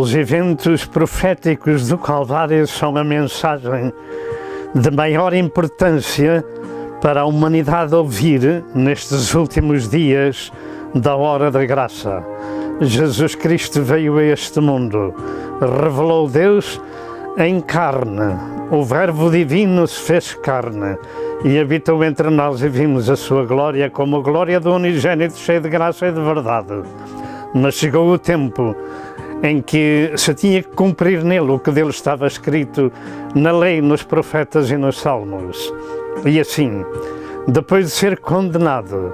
Os eventos proféticos do Calvário são a mensagem de maior importância para a humanidade ouvir nestes últimos dias da hora da graça. Jesus Cristo veio a este mundo, revelou Deus em carne, o Verbo Divino se fez carne e habitou entre nós e vimos a sua glória como a glória do unigênito cheio de graça e de verdade. Mas chegou o tempo em que se tinha que cumprir nele o que dele estava escrito na lei, nos profetas e nos salmos. E assim, depois de ser condenado,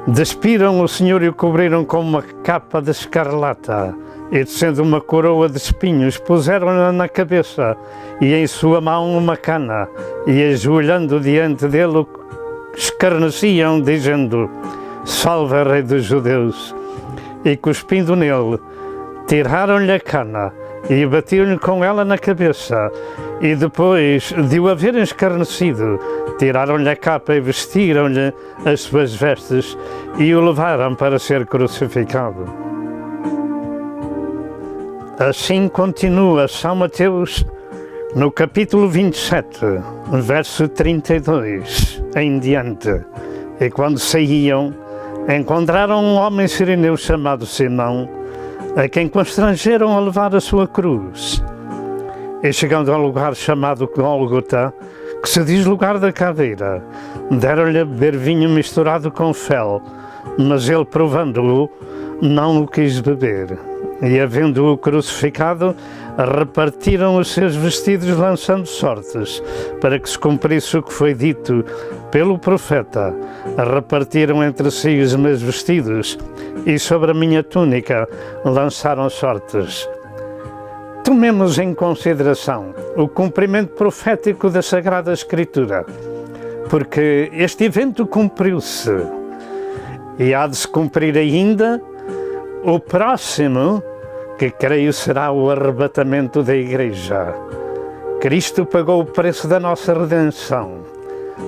despiram o Senhor e o cobriram com uma capa de escarlata e, descendo uma coroa de espinhos, puseram-na na cabeça e em sua mão uma cana e, ajoelhando diante dele, escarneciam, dizendo: Salve, Rei dos Judeus! E cuspindo nele, tiraram-lhe a cana e batiam-lhe com ela na cabeça, e depois de o haverem escarnecido, tiraram-lhe a capa e vestiram-lhe as suas vestes e o levaram para ser crucificado. Assim continua São Mateus no capítulo 27, verso 32 em diante. E quando saíam, encontraram um homem sirineu chamado Simão, a quem constrangeram a levar a sua cruz. E chegando ao lugar chamado Gólgota, que se diz lugar da caveira, deram-lhe a beber vinho misturado com fel, mas ele, provando-o, não o quis beber. E, havendo-o crucificado, repartiram os seus vestidos, lançando sortes, para que se cumprisse o que foi dito pelo profeta. Repartiram entre si os meus vestidos, e sobre a minha túnica lançaram sortes. Tomemos em consideração o cumprimento profético da Sagrada Escritura, porque este evento cumpriu-se e há de se cumprir ainda o próximo, que creio será o arrebatamento da Igreja. Cristo pagou o preço da nossa redenção.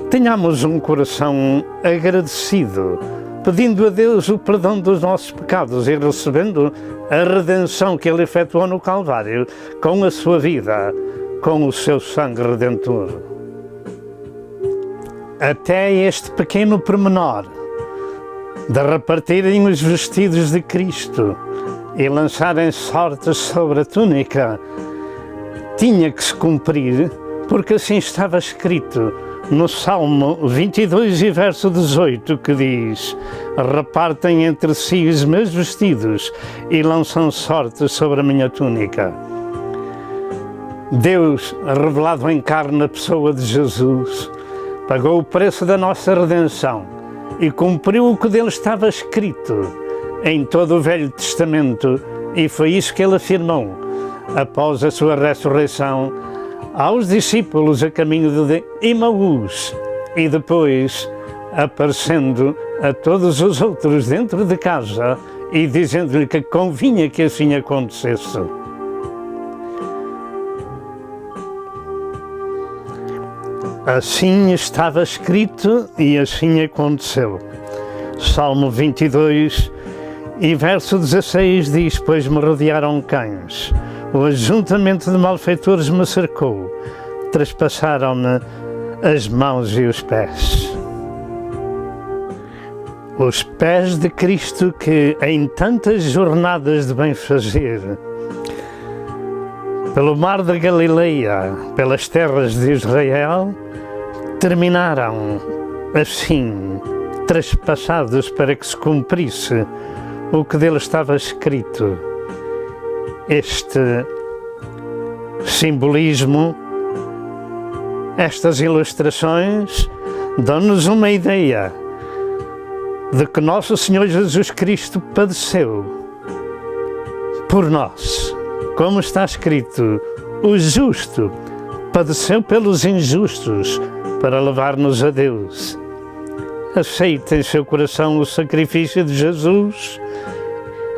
Tenhamos um coração agradecido, pedindo a Deus o perdão dos nossos pecados e recebendo a redenção que Ele efetuou no Calvário com a sua vida, com o seu sangue redentor. Até este pequeno pormenor de repartirem os vestidos de Cristo e lançarem sortes sobre a túnica tinha que se cumprir, porque assim estava escrito no Salmo 22 e verso 18, que diz: repartem entre si os meus vestidos e lançam sortes sobre a minha túnica. Deus, revelado em carne na pessoa de Jesus, pagou o preço da nossa redenção e cumpriu o que dele estava escrito em todo o Velho Testamento, e foi isso que ele afirmou após a sua ressurreição aos discípulos a caminho de Emaús e depois aparecendo a todos os outros dentro de casa e dizendo-lhe que convinha que assim acontecesse. Assim estava escrito e assim aconteceu. Salmo 22 e verso 16 diz: pois me rodearam cães, o ajuntamento de malfeitores me cercou, traspassaram-me as mãos e os pés. Os pés de Cristo que em tantas jornadas de bem-fazer, pelo mar da Galileia, pelas terras de Israel, terminaram assim, traspassados para que se cumprisse o que dele estava escrito. Este simbolismo, estas ilustrações, dão-nos uma ideia de que nosso Senhor Jesus Cristo padeceu por nós. Como está escrito, o justo padeceu pelos injustos para levar-nos a Deus. Aceite em seu coração o sacrifício de Jesus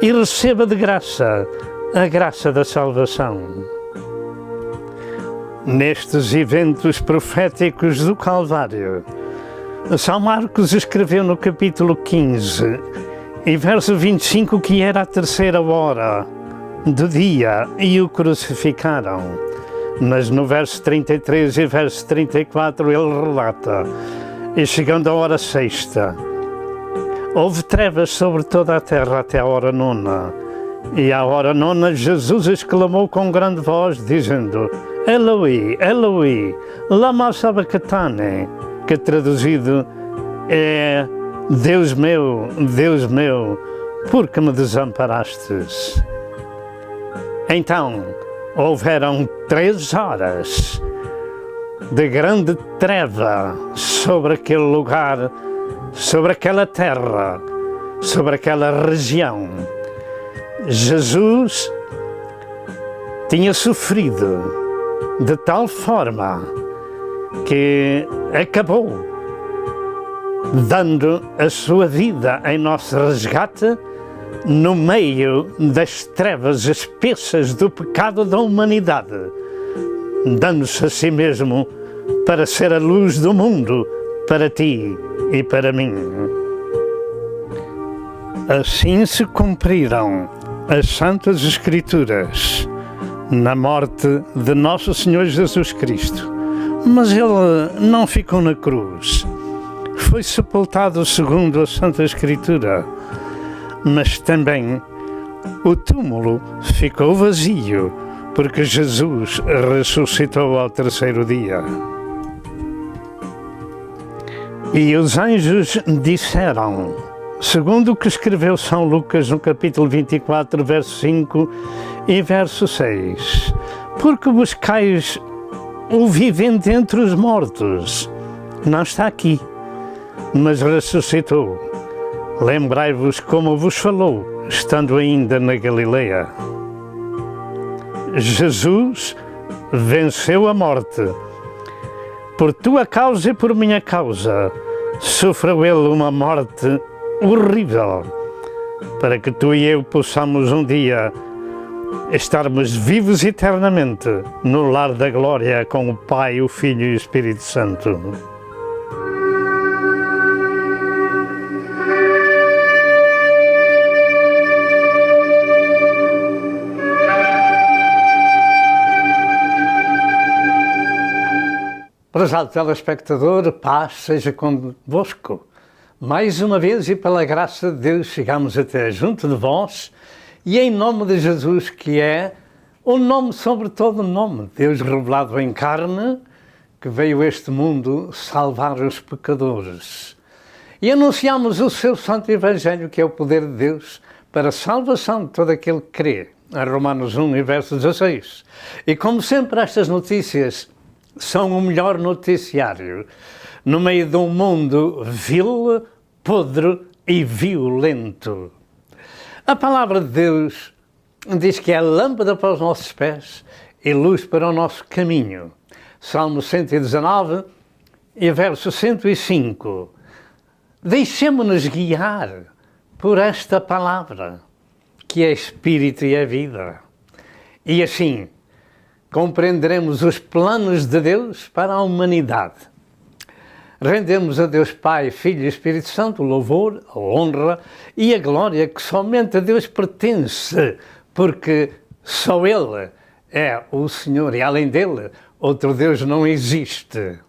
e receba de graça a graça da salvação. Nestes eventos proféticos do Calvário, São Marcos escreveu no capítulo 15 e verso 25 que era a terceira hora do dia e o crucificaram. Mas no verso 33 e verso 34 ele relata: e chegando a hora sexta, houve trevas sobre toda a terra até a hora nona. E à hora nona Jesus exclamou com grande voz, dizendo: Eloi, Eloi, lama sabachthani, que traduzido é: Deus meu, por que me desamparastes? Então, houveram 3 horas de grande treva sobre aquele lugar, sobre aquela terra, sobre aquela região. Jesus tinha sofrido de tal forma que acabou dando a sua vida em nosso resgate no meio das trevas espessas do pecado da humanidade, dando-se a si mesmo para ser a luz do mundo, para ti e para mim. Assim se cumpriram as Santas Escrituras na morte de Nosso Senhor Jesus Cristo. Mas Ele não ficou na cruz. Foi sepultado segundo a Santa Escritura, mas também o túmulo ficou vazio, porque Jesus ressuscitou ao 3º dia. E os anjos disseram, segundo o que escreveu São Lucas no capítulo 24, verso 5 e verso 6, porque buscais o vivente entre os mortos, não está aqui, mas ressuscitou. Lembrai-vos como vos falou, estando ainda na Galileia. Jesus venceu a morte. Por tua causa e por minha causa, sofreu ele uma morte horrível, para que tu e eu possamos um dia estarmos vivos eternamente no lar da glória com o Pai, o Filho e o Espírito Santo. Prezado telespectador, paz seja convosco. Mais uma vez e pela graça de Deus chegamos até junto de vós e em nome de Jesus, que é o nome sobre todo nome, Deus revelado em carne, que veio a este mundo salvar os pecadores. E anunciamos o seu Santo Evangelho, que é o poder de Deus para a salvação de todo aquele que crê. Em Romanos 1 e verso 16. E como sempre estas notícias são o melhor noticiário no meio de um mundo vil, podre e violento. A palavra de Deus diz que é lâmpada para os nossos pés e luz para o nosso caminho. Salmo 119 e verso 105. Deixemo-nos guiar por esta palavra, que é Espírito e é vida. E assim, compreenderemos os planos de Deus para a humanidade. Rendemos a Deus Pai, Filho e Espírito Santo o louvor, a honra e a glória que somente a Deus pertence, porque só Ele é o Senhor e além dele, outro Deus não existe.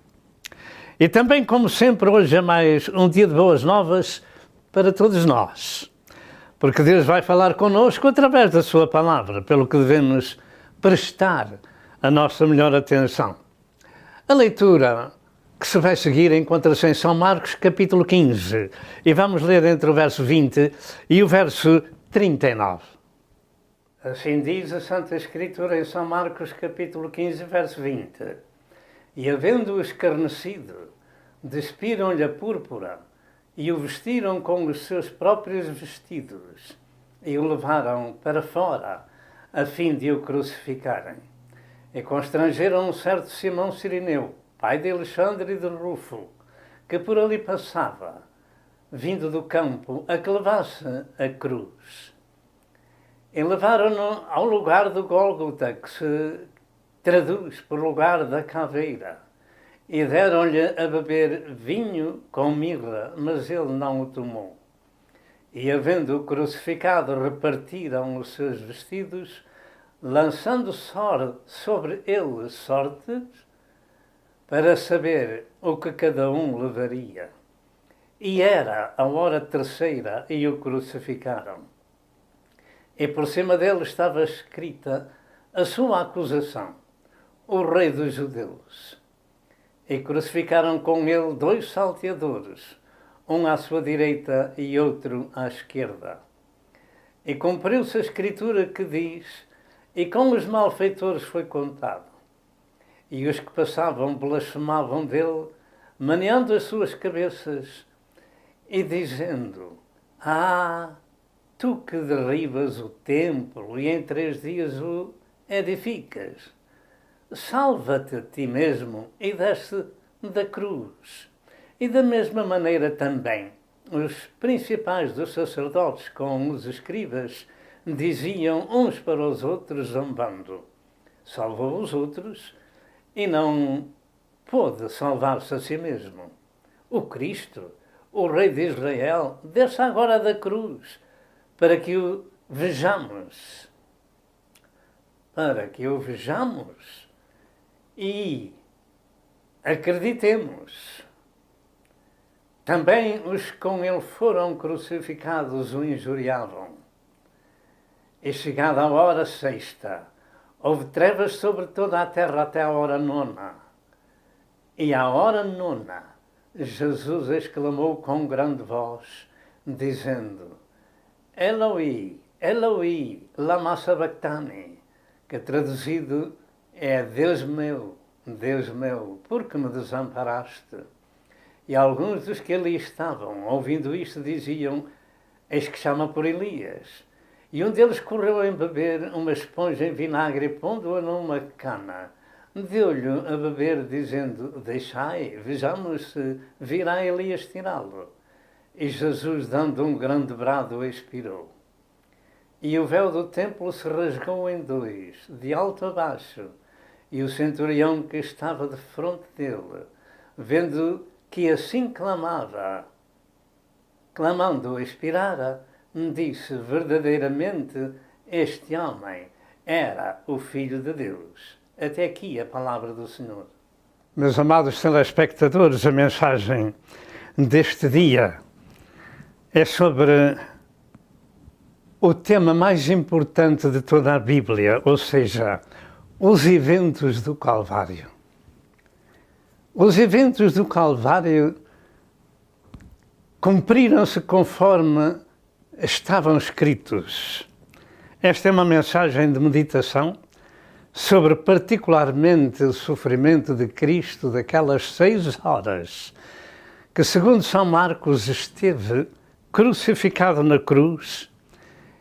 E também, como sempre, hoje é mais um dia de boas novas para todos nós, porque Deus vai falar connosco através da sua palavra, pelo que devemos prestar a nossa melhor atenção. A leitura que se vai seguir encontra-se em São Marcos, capítulo 15, e vamos ler entre o verso 20 e o verso 39. Assim diz a Santa Escritura em São Marcos, capítulo 15, verso 20. E havendo-o escarnecido, despiram-lhe a púrpura e o vestiram com os seus próprios vestidos e o levaram para fora, a fim de o crucificarem. E constrangeram um certo Simão Cirineu, pai de Alexandre e de Rufo, que por ali passava, vindo do campo, a que levasse a cruz. E levaram-no ao lugar do Gólgota, que se traduz por lugar da caveira, e deram-lhe a beber vinho com mirra, mas ele não o tomou. E havendo-o crucificado, repartiram os seus vestidos lançando sobre ele sortes, para saber o que cada um levaria. E era a hora terceira e o crucificaram. E por cima dele estava escrita a sua acusação: o Rei dos Judeus. E crucificaram com ele 2 salteadores, um à sua direita e outro à esquerda. E cumpriu-se a escritura que diz: e com os malfeitores foi contado. E os que passavam blasfemavam dele, maneando as suas cabeças e dizendo: tu que derribas o templo e em 3 dias o edificas, salva-te a ti mesmo e desce da cruz. E da mesma maneira também os principais dos sacerdotes com os escribas diziam uns para os outros, zombando: salvou os outros e não pôde salvar-se a si mesmo. O Cristo, o Rei de Israel, desce agora da cruz, para que o vejamos. Para que o vejamos e acreditemos. Também os que com ele foram crucificados o injuriavam. E chegada a hora sexta, houve trevas sobre toda a terra até a hora 9. E à hora 9, Jesus exclamou com grande voz, dizendo: Eloi, Eloi, lama sabachthani, que traduzido é: Deus meu, por que me desamparaste? E alguns dos que ali estavam, ouvindo isto, diziam: eis que chama por Elias. E um deles correu a beber uma esponja em vinagre, pondo-a numa cana. Deu-lhe a beber, dizendo: deixai, vejamos se virá Elias tirá-lo. E Jesus, dando um grande brado, expirou. E o véu do templo se rasgou em 2, de alto a baixo. E o centurião que estava de fronte dele, vendo que assim clamando expirara, disse: verdadeiramente este homem era o Filho de Deus. Até aqui a palavra do Senhor. Meus amados telespectadores, a mensagem deste dia é sobre o tema mais importante de toda a Bíblia, ou seja, os eventos do Calvário. Os eventos do Calvário cumpriram-se conforme estavam escritos. Esta é uma mensagem de meditação sobre particularmente o sofrimento de Cristo daquelas 6 horas que, segundo São Marcos, esteve crucificado na cruz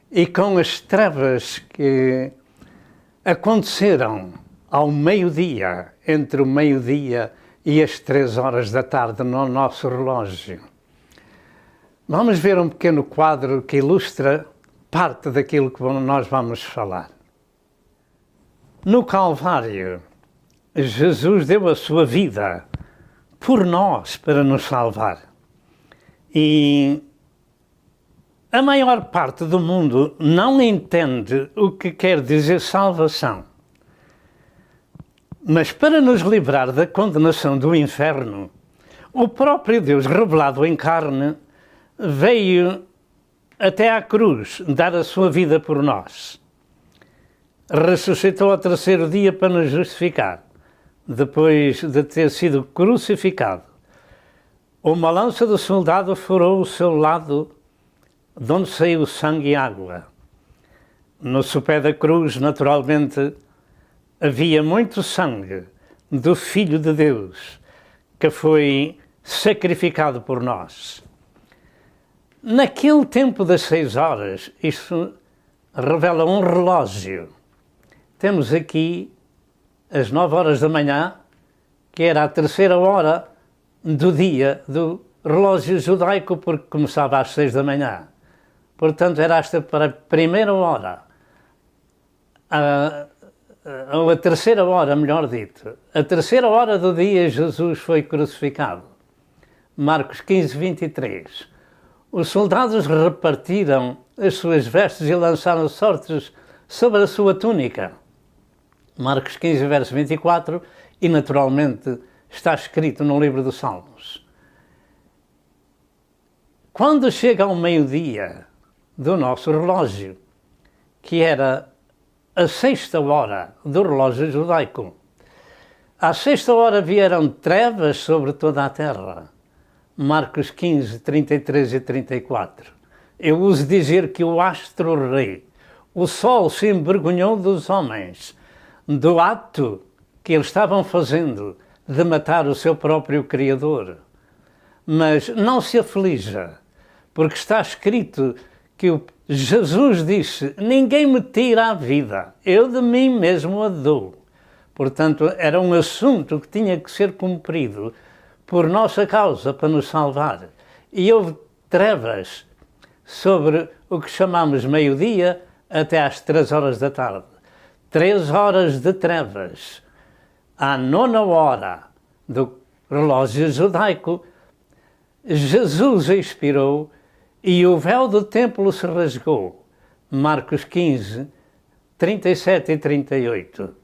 e com as trevas que aconteceram ao meio-dia, entre o meio-dia e as 3 horas da tarde no nosso relógio. Vamos ver um pequeno quadro que ilustra parte daquilo que nós vamos falar. No Calvário, Jesus deu a sua vida por nós para nos salvar. E a maior parte do mundo não entende o que quer dizer salvação. Mas para nos livrar da condenação do inferno, o próprio Deus, revelado em carne, veio até à cruz dar a sua vida por nós. Ressuscitou ao 3º dia para nos justificar, depois de ter sido crucificado. Uma lança do soldado furou o seu lado, de onde saiu sangue e água. No sopé da cruz, naturalmente, havia muito sangue do Filho de Deus, que foi sacrificado por nós. Naquele tempo das 6 horas, isto revela um relógio. Temos aqui as 9 horas da manhã, que era a 3ª hora do dia do relógio judaico, porque começava às 6 da manhã. Portanto, era esta para a 1ª hora, ou a 3ª hora, melhor dito. A 3ª hora do dia Jesus foi crucificado. Marcos 15, 23. Os soldados repartiram as suas vestes e lançaram sortes sobre a sua túnica. Marcos 15, verso 24, e naturalmente está escrito no livro dos Salmos. Quando chega ao meio-dia do nosso relógio, que era a 6ª hora do relógio judaico, à 6ª hora vieram trevas sobre toda a terra. Marcos 15, 33 e 34. Eu uso dizer que o astro-rei, o sol, se envergonhou dos homens, do ato que eles estavam fazendo de matar o seu próprio Criador. Mas não se aflija, porque está escrito que Jesus disse: ninguém me tira a vida, eu de mim mesmo a dou. Portanto, era um assunto que tinha que ser cumprido por nossa causa, para nos salvar. E houve trevas sobre o que chamamos meio-dia até às 3 horas da tarde. 3 horas de trevas. À 9ª hora do relógio judaico, Jesus expirou e o véu do templo se rasgou. Marcos 15, 37 e 38.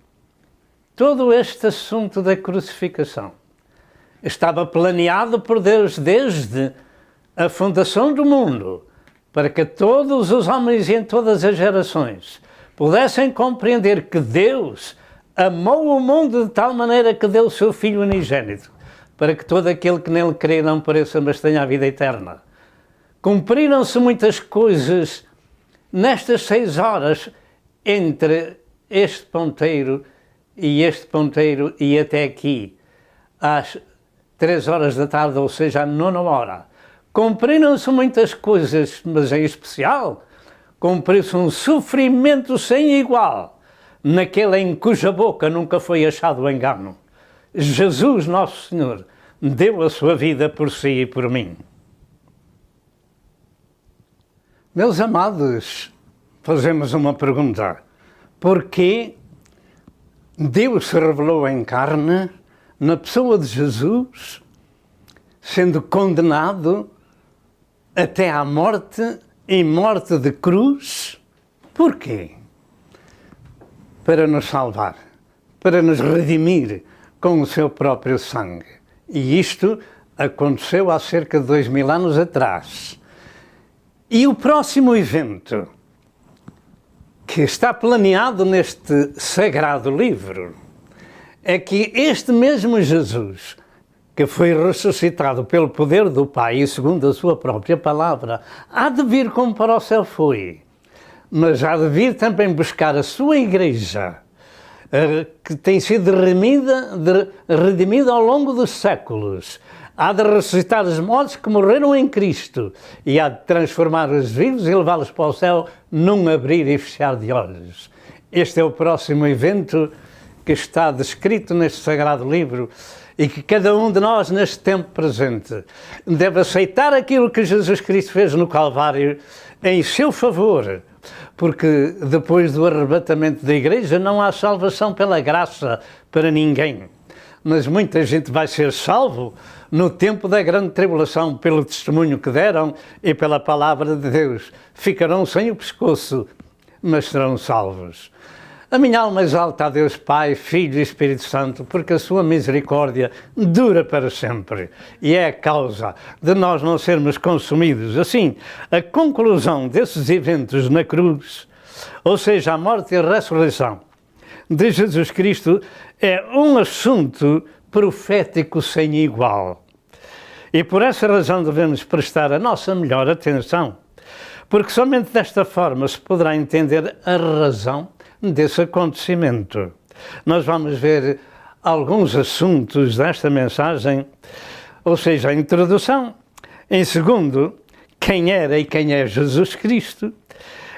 Todo este assunto da crucificação estava planeado por Deus desde a fundação do mundo, para que todos os homens e em todas as gerações pudessem compreender que Deus amou o mundo de tal maneira que deu o seu Filho unigênito, para que todo aquele que nele crê não pereça, mas tenha a vida eterna. Cumpriram-se muitas coisas nestas 6 horas entre este ponteiro e até aqui, às 3 horas da tarde, ou seja, à 9ª hora. Cumpriram-se muitas coisas, mas em especial, cumpriu-se um sofrimento sem igual, naquele em cuja boca nunca foi achado engano. Jesus, nosso Senhor, deu a sua vida por si e por mim. Meus amados, fazemos uma pergunta. Porquê Deus se revelou em carne na pessoa de Jesus, sendo condenado até à morte, e morte de cruz? Porquê? Para nos salvar, para nos redimir com o seu próprio sangue. E isto aconteceu há cerca de 2000 anos atrás. E o próximo evento que está planeado neste sagrado livro é que este mesmo Jesus, que foi ressuscitado pelo poder do Pai e segundo a sua própria palavra, há de vir como para o céu foi, mas há de vir também buscar a sua igreja, que tem sido redimida ao longo dos séculos. Há de ressuscitar os mortos que morreram em Cristo e há de transformar os vivos e levá-los para o céu num abrir e fechar de olhos. Este é o próximo evento que está descrito neste sagrado livro e que cada um de nós, neste tempo presente, deve aceitar aquilo que Jesus Cristo fez no Calvário em seu favor, porque depois do arrebatamento da Igreja não há salvação pela graça para ninguém. Mas muita gente vai ser salvo no tempo da grande tribulação, pelo testemunho que deram e pela palavra de Deus. Ficarão sem o pescoço, mas serão salvos. A minha alma exalta a Deus Pai, Filho e Espírito Santo, porque a sua misericórdia dura para sempre e é a causa de nós não sermos consumidos. Assim, a conclusão desses eventos na cruz, ou seja, a morte e a ressurreição de Jesus Cristo, é um assunto profético sem igual. E por essa razão devemos prestar a nossa melhor atenção, porque somente desta forma se poderá entender a razão desse acontecimento. Nós vamos ver alguns assuntos desta mensagem, ou seja, a introdução. Em segundo, quem era e quem é Jesus Cristo.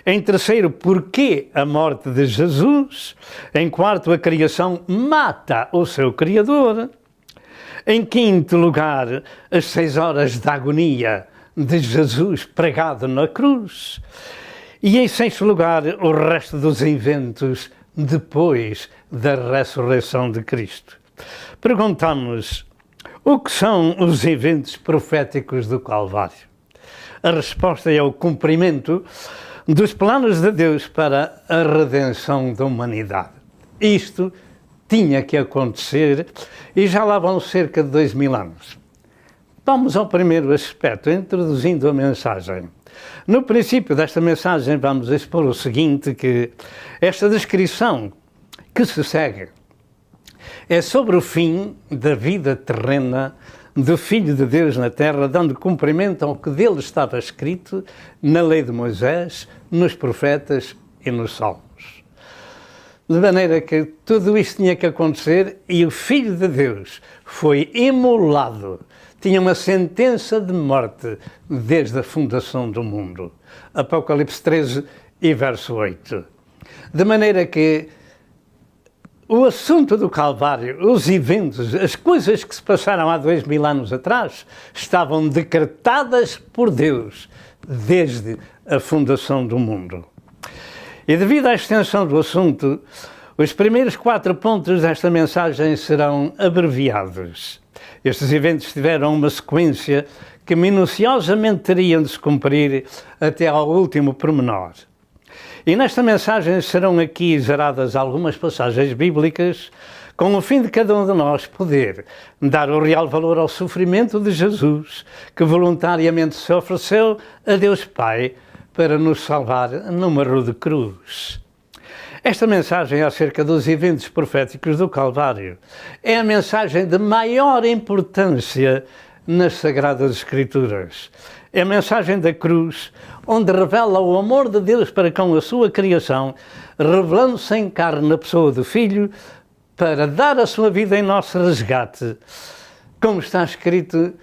Em terceiro, porquê a morte de Jesus. Em quarto, a criação mata o seu Criador. Em quinto lugar, as 6 horas de agonia de Jesus pregado na cruz. E em sexto lugar, o resto dos eventos depois da ressurreição de Cristo. Perguntamos, o que são os eventos proféticos do Calvário? A resposta é o cumprimento dos planos de Deus para a redenção da humanidade. Isto tinha que acontecer e já lá vão cerca de 2000 anos. Vamos ao primeiro aspecto, introduzindo a mensagem. No princípio desta mensagem vamos expor o seguinte, que esta descrição que se segue é sobre o fim da vida terrena do Filho de Deus na terra, dando cumprimento ao que dele estava escrito na lei de Moisés, nos profetas e nos salmos. De maneira que tudo isto tinha que acontecer e o Filho de Deus foi imolado, tinha uma sentença de morte desde a fundação do mundo. Apocalipse 13 e verso 8. De maneira que o assunto do Calvário, os eventos, as coisas que se passaram há 2000 anos atrás, estavam decretadas por Deus desde a fundação do mundo. E devido à extensão do assunto, os primeiros 4 pontos desta mensagem serão abreviados. Estes eventos tiveram uma sequência que minuciosamente teriam de se cumprir até ao último pormenor. E nesta mensagem serão aqui geradas algumas passagens bíblicas com o fim de cada um de nós poder dar o real valor ao sofrimento de Jesus, que voluntariamente se ofereceu a Deus Pai para nos salvar numa rude cruz. Esta mensagem acerca dos eventos proféticos do Calvário é a mensagem de maior importância nas Sagradas Escrituras. É a mensagem da cruz, onde revela o amor de Deus para com a sua criação, revelando-se em carne na pessoa do Filho, para dar a sua vida em nosso resgate, como está escrito,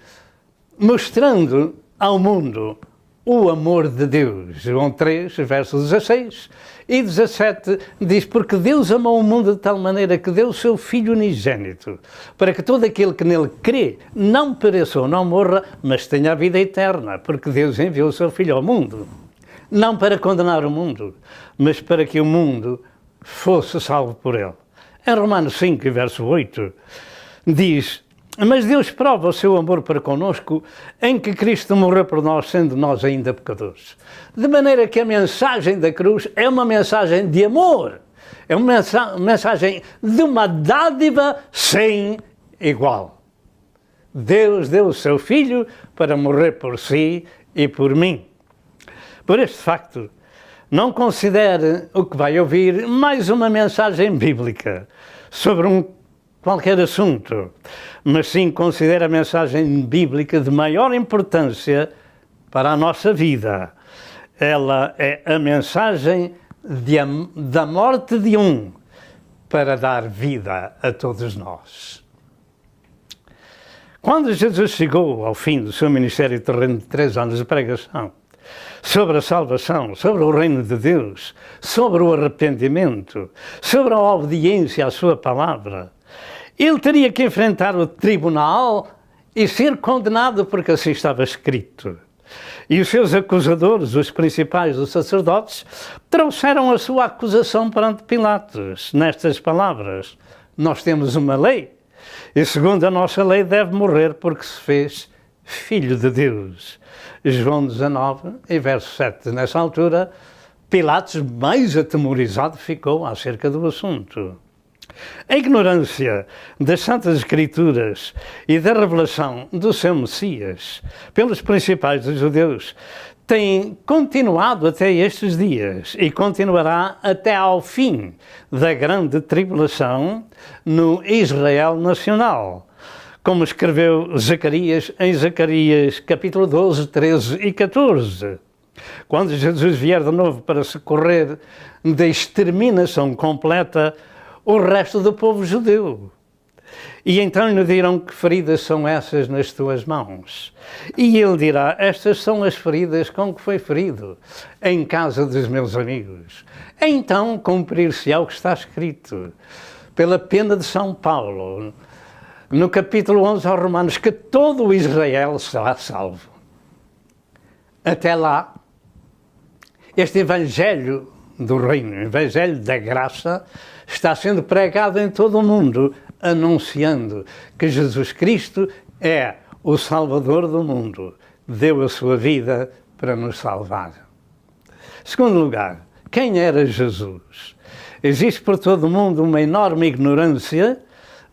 mostrando ao mundo o amor de Deus. João 3, versos 16 e 17 diz: porque Deus amou o mundo de tal maneira que deu o seu Filho unigênito, para que todo aquele que nele crê não pereça ou não morra, mas tenha a vida eterna, porque Deus enviou o seu Filho ao mundo, não para condenar o mundo, mas para que o mundo fosse salvo por ele. Em Romanos 5, verso 8, diz: mas Deus prova o seu amor para connosco em que Cristo morreu por nós, sendo nós ainda pecadores. De maneira que a mensagem da cruz é uma mensagem de amor, é uma mensagem de uma dádiva sem igual. Deus deu o seu Filho para morrer por si e por mim. Por este facto, não considere o que vai ouvir mais uma mensagem bíblica sobre qualquer assunto, mas sim considera a mensagem bíblica de maior importância para a nossa vida. Ela é a mensagem da morte de um para dar vida a todos nós. Quando Jesus chegou ao fim do seu ministério terreno de 3 anos de pregação, sobre a salvação, sobre o reino de Deus, sobre o arrependimento, sobre a obediência à sua palavra, ele teria que enfrentar o tribunal e ser condenado, porque assim estava escrito. E os seus acusadores, os principais dos sacerdotes, trouxeram a sua acusação perante Pilatos, nestas palavras: nós temos uma lei, e segundo a nossa lei deve morrer porque se fez Filho de Deus. João 19, e verso 7. Nessa altura, Pilatos, mais atemorizado, ficou acerca do assunto. A ignorância das Santas Escrituras e da revelação do seu Messias pelos principais dos judeus tem continuado até estes dias e continuará até ao fim da grande tribulação no Israel nacional, como escreveu Zacarias em Zacarias capítulo 12, 13 e 14. Quando Jesus vier de novo para socorrer da exterminação completa o resto do povo judeu. E então lhe dirão: que feridas são essas nas tuas mãos? E ele dirá: estas são as feridas com que foi ferido em casa dos meus amigos. Então cumprir-se-á o que está escrito pela pena de São Paulo, no capítulo 11 aos Romanos, que todo o Israel será salvo. Até lá, este evangelho do reino, o evangelho da graça, está sendo pregado em todo o mundo, anunciando que Jesus Cristo é o Salvador do mundo, deu a sua vida para nos salvar. Segundo lugar, quem era Jesus? Existe por todo o mundo uma enorme ignorância,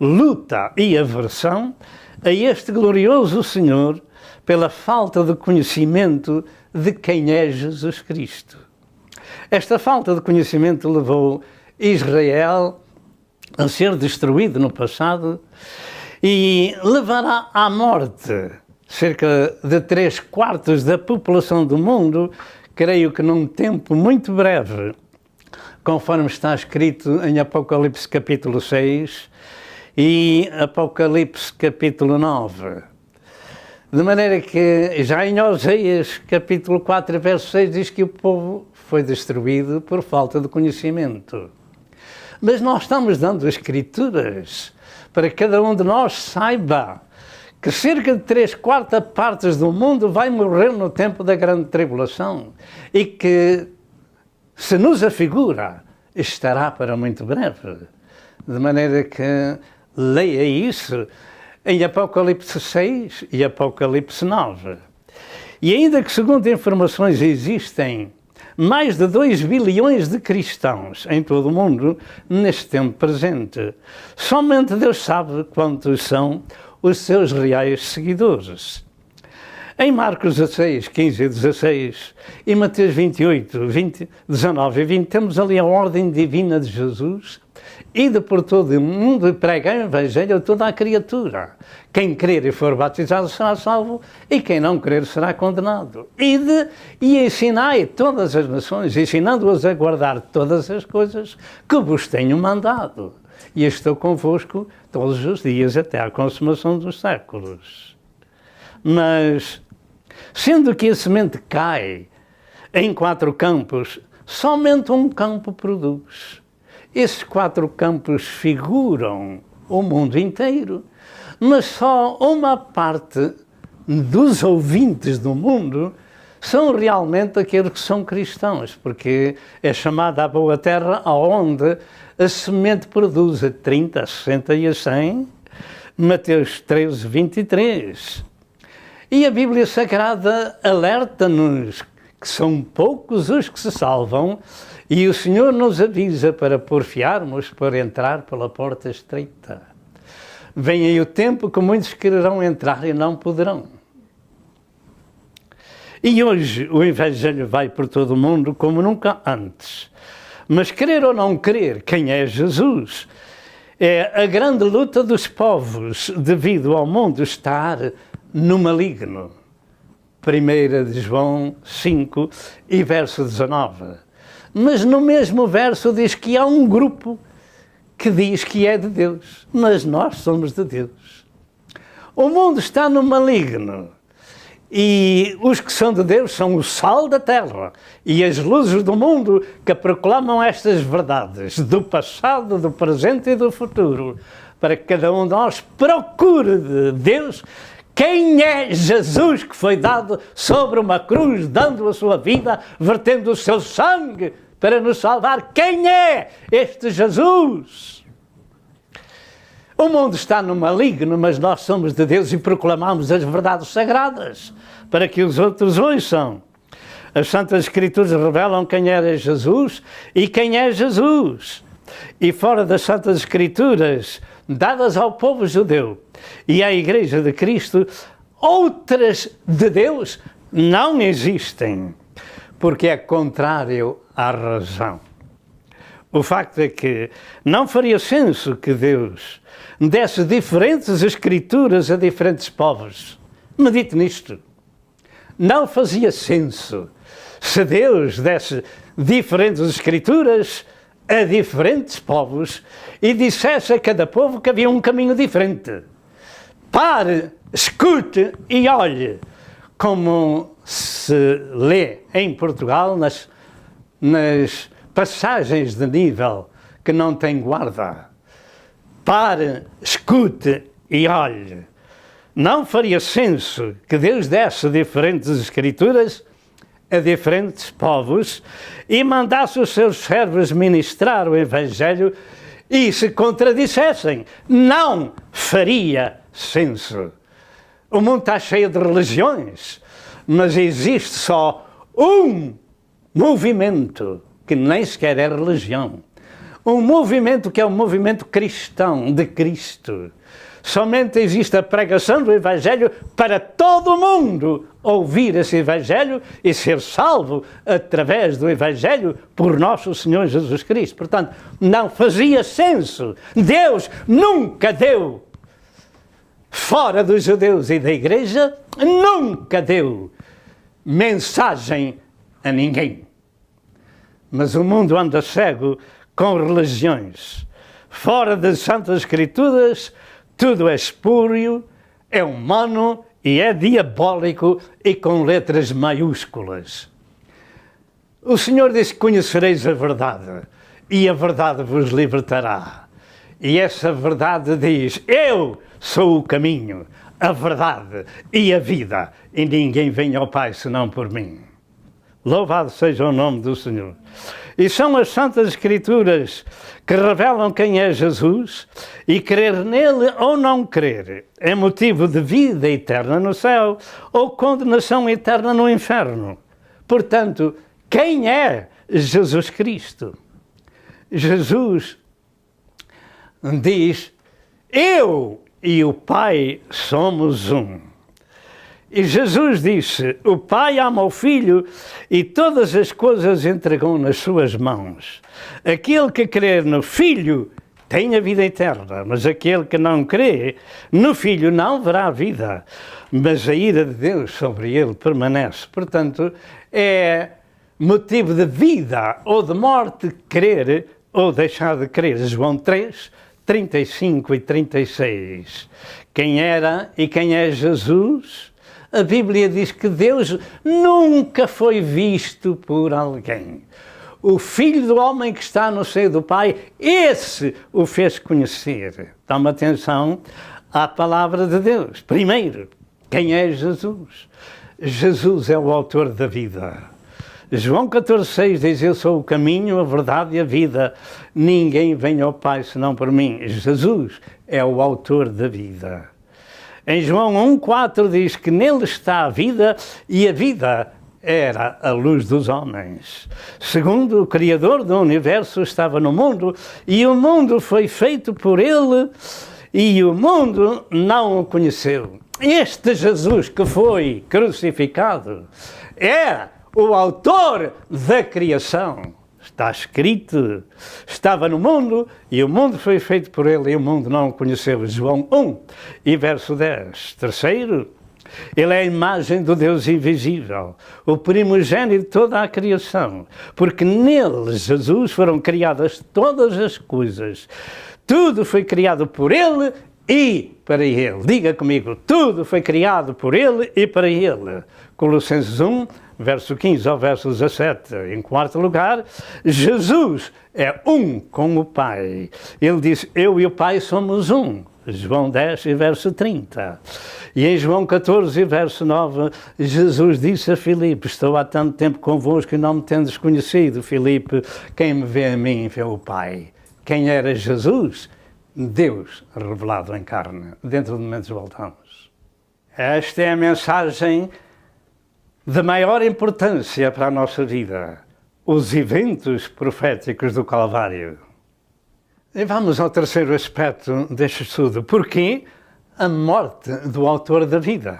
luta e aversão a este glorioso Senhor pela falta de conhecimento de quem é Jesus Cristo. Esta falta de conhecimento levou Israel a ser destruído no passado e levará à morte cerca de 3/4 da população do mundo, creio que num tempo muito breve, conforme está escrito em Apocalipse capítulo 6 e Apocalipse capítulo 9. De maneira que já em Oséias capítulo 4, verso 6, diz que o povo foi destruído por falta de conhecimento. Mas nós estamos dando as Escrituras para que cada um de nós saiba que cerca de 3/4 partes do mundo vai morrer no tempo da grande tribulação e que, se nos afigura, estará para muito breve. De maneira que leia isso em Apocalipse 6 e Apocalipse 9. E ainda que, segundo informações, existem mais de 2 bilhões de cristãos em todo o mundo neste tempo presente, somente Deus sabe quantos são os seus reais seguidores. Em Marcos 16, 15 e 16 e Mateus 28, 19 e 20, temos ali a ordem divina de Jesus: ide por todo o mundo e pregai o Evangelho a toda a criatura. Quem crer e for batizado será salvo, e quem não crer será condenado. Ide e ensinai todas as nações, ensinando-as a guardar todas as coisas que vos tenho mandado. E estou convosco todos os dias até à consumação dos séculos. Mas, sendo que a semente cai em 4 campos, somente um campo produz. Esses 4 campos figuram o mundo inteiro, mas só uma parte dos ouvintes do mundo são realmente aqueles que são cristãos, porque é chamada a boa terra aonde a semente produz a 30, a 60 e a 100, Mateus 13, 23. E a Bíblia Sagrada alerta-nos que são poucos os que se salvam, e o Senhor nos avisa para porfiarmos por entrar pela porta estreita. Vem aí o tempo que muitos quererão entrar e não poderão. E hoje o Evangelho vai por todo o mundo como nunca antes. Mas crer ou não crer quem é Jesus é a grande luta dos povos devido ao mundo estar no maligno. 1 de João 5 e verso 19. Mas no mesmo verso diz que há um grupo que diz que é de Deus, mas nós somos de Deus. O mundo está no maligno e os que são de Deus são o sal da terra e as luzes do mundo que proclamam estas verdades do passado, do presente e do futuro, para que cada um de nós procure de Deus quem é Jesus que foi dado sobre uma cruz, dando a sua vida, vertendo o seu sangue para nos salvar. Quem é este Jesus? O mundo está no maligno, mas nós somos de Deus e proclamamos as verdades sagradas para que os outros ouçam. As Santas Escrituras revelam quem era Jesus e quem é Jesus. E fora das Santas Escrituras, dadas ao povo judeu e à Igreja de Cristo, outras de Deus não existem, porque é contrário à razão. O facto é que não faria senso que Deus desse diferentes Escrituras a diferentes povos. Medite nisto. Não fazia senso se Deus desse diferentes Escrituras a diferentes povos e dissesse a cada povo que havia um caminho diferente. Pare, escute e olhe, como se lê em Portugal nas passagens de nível que não tem guarda. Pare, escute e olhe. Não faria senso que Deus desse diferentes Escrituras a diferentes povos e mandasse os seus servos ministrar o Evangelho e se contradissessem. Não faria senso. O mundo está cheio de religiões, mas existe só um movimento que nem sequer é religião. Um movimento que é o movimento cristão de Cristo. Somente existe a pregação do Evangelho para todo o mundo ouvir esse Evangelho e ser salvo através do Evangelho por nosso Senhor Jesus Cristo. Portanto, não fazia senso. Deus nunca deu, fora dos judeus e da Igreja, nunca deu mensagem a ninguém. Mas o mundo anda cego com religiões. Fora das Santas Escrituras, tudo é espúrio, é humano e é diabólico e com letras maiúsculas. O Senhor disse que conhecereis a verdade e a verdade vos libertará. E essa verdade diz, eu sou o caminho, a verdade e a vida, e ninguém vem ao Pai senão por mim. Louvado seja o nome do Senhor. E são as Santas Escrituras que revelam quem é Jesus, e crer nele ou não crer é motivo de vida eterna no céu ou condenação eterna no inferno. Portanto, quem é Jesus Cristo? Jesus diz, eu e o Pai somos um. E Jesus disse, o Pai ama o Filho e todas as coisas entregou nas suas mãos. Aquele que crer no Filho tem a vida eterna, mas aquele que não crê no Filho não verá a vida, mas a ira de Deus sobre ele permanece. Portanto, é motivo de vida ou de morte crer ou deixar de crer. João 3, 35 e 36. Quem era e quem é Jesus? A Bíblia diz que Deus nunca foi visto por alguém. O Filho do homem que está no seio do Pai, esse o fez conhecer. Toma atenção à palavra de Deus. Primeiro, quem é Jesus? Jesus é o autor da vida. João 14,6 diz, eu sou o caminho, a verdade e a vida. Ninguém vem ao Pai senão por mim. Jesus é o autor da vida. Em João 1,4 diz que nele está a vida e a vida era a luz dos homens. Segundo, o Criador do universo estava no mundo e o mundo foi feito por ele e o mundo não o conheceu. Este Jesus que foi crucificado é o autor da criação. Está escrito, estava no mundo e o mundo foi feito por ele e o mundo não o conheceu. João 1 e verso 10. Terceiro, ele é a imagem do Deus invisível, o primogênito de toda a criação, porque nele, Jesus, foram criadas todas as coisas. Tudo foi criado por ele e para ele. Diga comigo, tudo foi criado por ele e para ele. Colossenses 1, verso 15 ao verso 17. Em quarto lugar, Jesus é um com o Pai. Ele diz, eu e o Pai somos um. João 10 e verso 30. E em João 14 e verso 9, Jesus disse a Filipe, estou há tanto tempo convosco e não me tendes conhecido, Filipe, quem me vê a mim vê o Pai. Quem era Jesus? Deus revelado em carne. Dentro de momentos voltamos. Esta é a mensagem de maior importância para a nossa vida, os eventos proféticos do Calvário. E vamos ao terceiro aspecto deste estudo. Porquê a morte do autor da vida?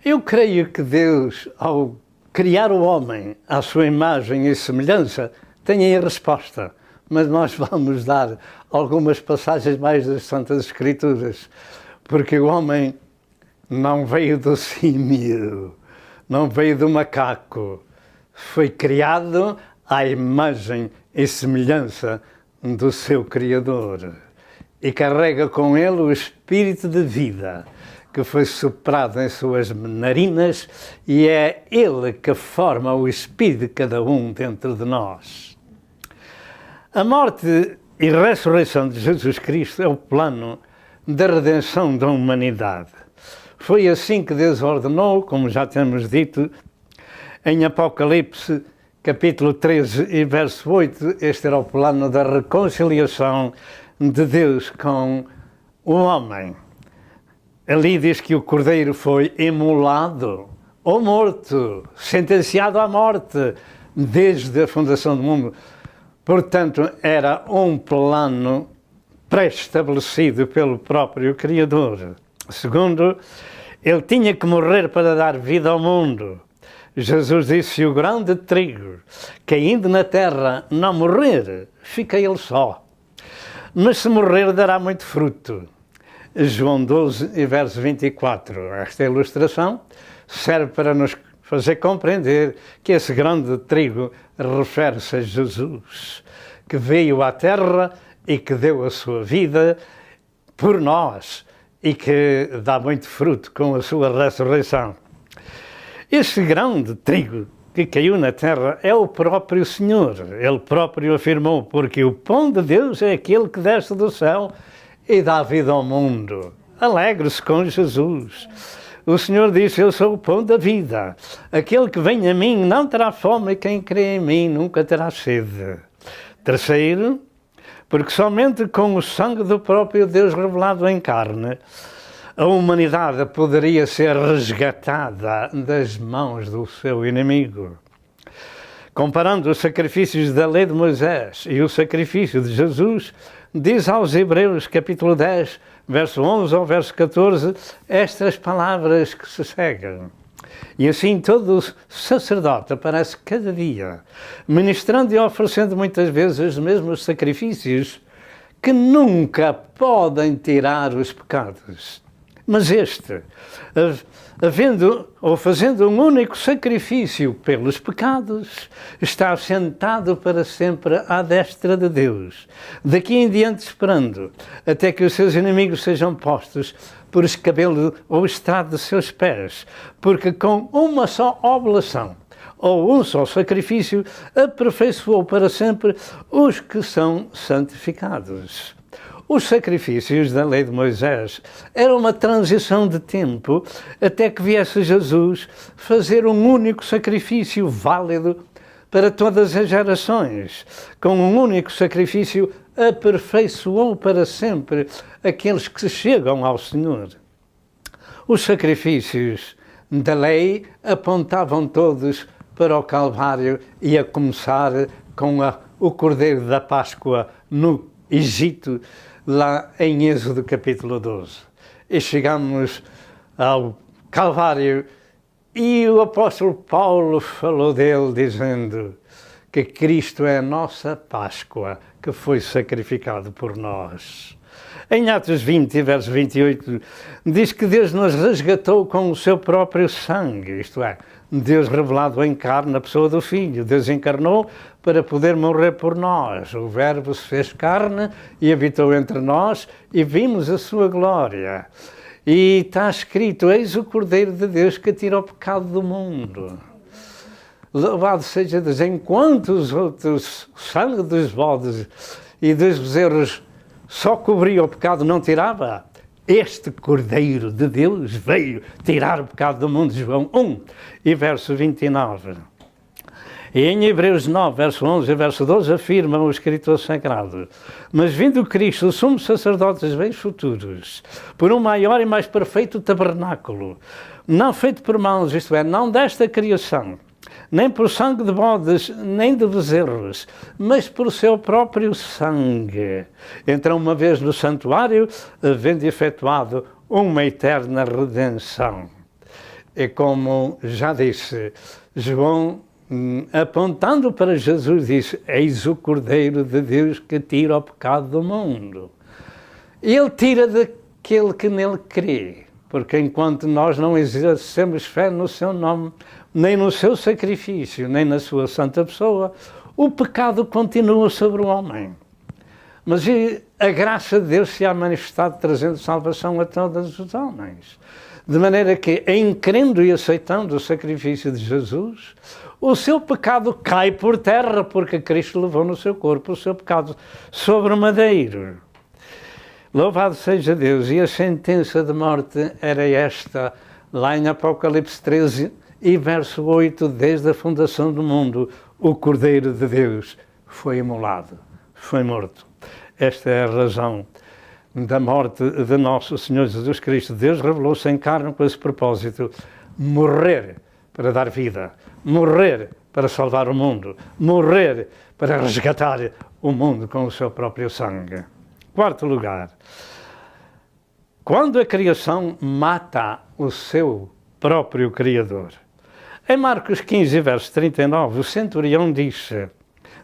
Eu creio que Deus, ao criar o homem à sua imagem e semelhança, tem a resposta. Mas nós vamos dar algumas passagens mais das Santas Escrituras, porque o homem não veio do símio, não veio do macaco, foi criado à imagem e semelhança do seu Criador e carrega com ele o espírito de vida que foi soprado em suas narinas e é ele que forma o espírito de cada um dentro de nós. A morte e ressurreição de Jesus Cristo é o plano da redenção da humanidade. Foi assim que Deus ordenou, como já temos dito, em Apocalipse, capítulo 13 e verso 8, este era o plano da reconciliação de Deus com o homem. Ali diz que o Cordeiro foi imolado, ou morto, sentenciado à morte desde a fundação do mundo. Portanto, era um plano pré-estabelecido pelo próprio Criador. Segundo, ele tinha que morrer para dar vida ao mundo. Jesus disse: o grão de trigo, caindo na terra, não morrer, fica ele só. Mas se morrer, dará muito fruto. João 12, verso 24. Esta ilustração serve para nos fazer compreender que esse grão de trigo refere-se a Jesus, que veio à terra e que deu a sua vida por nós e que dá muito fruto com a sua ressurreição. Esse grão de trigo que caiu na terra é o próprio Senhor. Ele próprio afirmou: porque o pão de Deus é aquele que desce do céu e dá vida ao mundo. Alegre-se com Jesus. O Senhor disse: eu sou o pão da vida. Aquele que vem a mim não terá fome, e quem crê em mim nunca terá sede. Terceiro, porque somente com o sangue do próprio Deus revelado em carne, a humanidade poderia ser resgatada das mãos do seu inimigo. Comparando os sacrifícios da lei de Moisés e o sacrifício de Jesus, diz aos Hebreus, capítulo 10, verso 11 ao verso 14, estas palavras que se seguem. E assim todo sacerdote aparece cada dia, ministrando e oferecendo muitas vezes os mesmos sacrifícios que nunca podem tirar os pecados. Mas este, fazendo um único sacrifício pelos pecados, está sentado para sempre à destra de Deus, daqui em diante esperando, até que os seus inimigos sejam postos por escabelo ou estrado de seus pés, porque com uma só oblação, ou um só sacrifício, aperfeiçoou para sempre os que são santificados. Os sacrifícios da lei de Moisés eram uma transição de tempo até que viesse Jesus fazer um único sacrifício válido para todas as gerações. Com um único sacrifício aperfeiçoou para sempre aqueles que chegam ao Senhor. Os sacrifícios da lei apontavam todos para o Calvário e a começar com o Cordeiro da Páscoa no Egito, lá em Êxodo capítulo 12. E chegamos ao Calvário e o apóstolo Paulo falou dele dizendo que Cristo é a nossa Páscoa que foi sacrificado por nós. Em Atos 20, verso 28, diz que Deus nos resgatou com o seu próprio sangue, isto é, Deus revelado em carne na pessoa do Filho. Deus encarnou para poder morrer por nós. O Verbo se fez carne e habitou entre nós e vimos a sua glória. E está escrito: eis o Cordeiro de Deus que tira o pecado do mundo. Louvado seja Deus. Enquanto os outros, o sangue dos bodes e dos bezerros só cobria o pecado, não tirava, este Cordeiro de Deus veio tirar o pecado do mundo. João 1 e verso 29. E em Hebreus 9, verso 11 e verso 12, afirma o escritor sagrado: mas vindo Cristo, o sumo sacerdote dos bens futuros, por um maior e mais perfeito tabernáculo, não feito por mãos, isto é, não desta criação, nem por sangue de bodes, nem de bezerros, mas por seu próprio sangue. Entrou uma vez no santuário, havendo efetuado uma eterna redenção. E como já disse, João, apontando para Jesus, disse: eis o Cordeiro de Deus que tira o pecado do mundo. Ele tira daquele que nele crê, porque enquanto nós não exercemos fé no seu nome, nem no seu sacrifício, nem na sua santa pessoa, o pecado continua sobre o homem. Mas a graça de Deus se há manifestado trazendo salvação a todos os homens. De maneira que, em crendo e aceitando o sacrifício de Jesus, o seu pecado cai por terra, porque Cristo levou no seu corpo o seu pecado sobre o madeiro. Louvado seja Deus. E a sentença de morte era esta, lá em Apocalipse 13, e verso 8, desde a fundação do mundo, o Cordeiro de Deus foi imolado, foi morto. Esta é a razão da morte de nosso Senhor Jesus Cristo. Deus revelou-se em carne com esse propósito, morrer para dar vida, morrer para salvar o mundo, morrer para resgatar o mundo com o seu próprio sangue. Quarto lugar, quando a criação mata o seu próprio Criador. Em Marcos 15, verso 39, o centurião disse: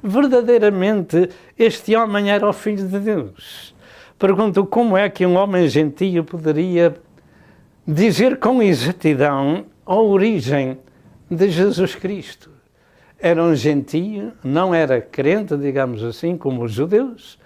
verdadeiramente este homem era o Filho de Deus. Pergunto como é que um homem gentio poderia dizer com exatidão a origem de Jesus Cristo. Era um gentio, não era crente, digamos assim, como os judeus,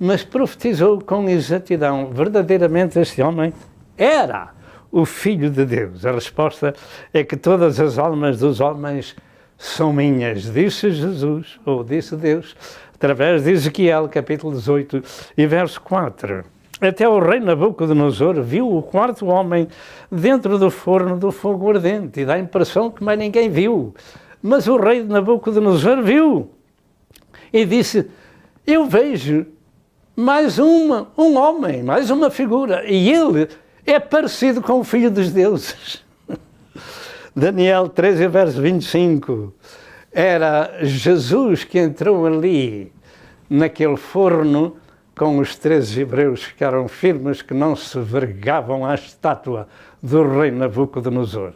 mas profetizou com exatidão, verdadeiramente este homem era o Filho de Deus. A resposta é que todas as almas dos homens são minhas, disse Jesus, ou disse Deus, através de Ezequiel, capítulo 18 e verso 4. Até o rei Nabucodonosor viu o quarto homem dentro do forno do fogo ardente, e dá a impressão que mais ninguém viu. Mas o rei Nabucodonosor viu e disse: eu vejo mais um homem, mais uma figura, e ele é parecido com o Filho dos Deuses. Daniel 13, verso 25, era Jesus que entrou ali, naquele forno, com os 13 hebreus que ficaram firmes, que não se vergavam à estátua do rei Nabucodonosor.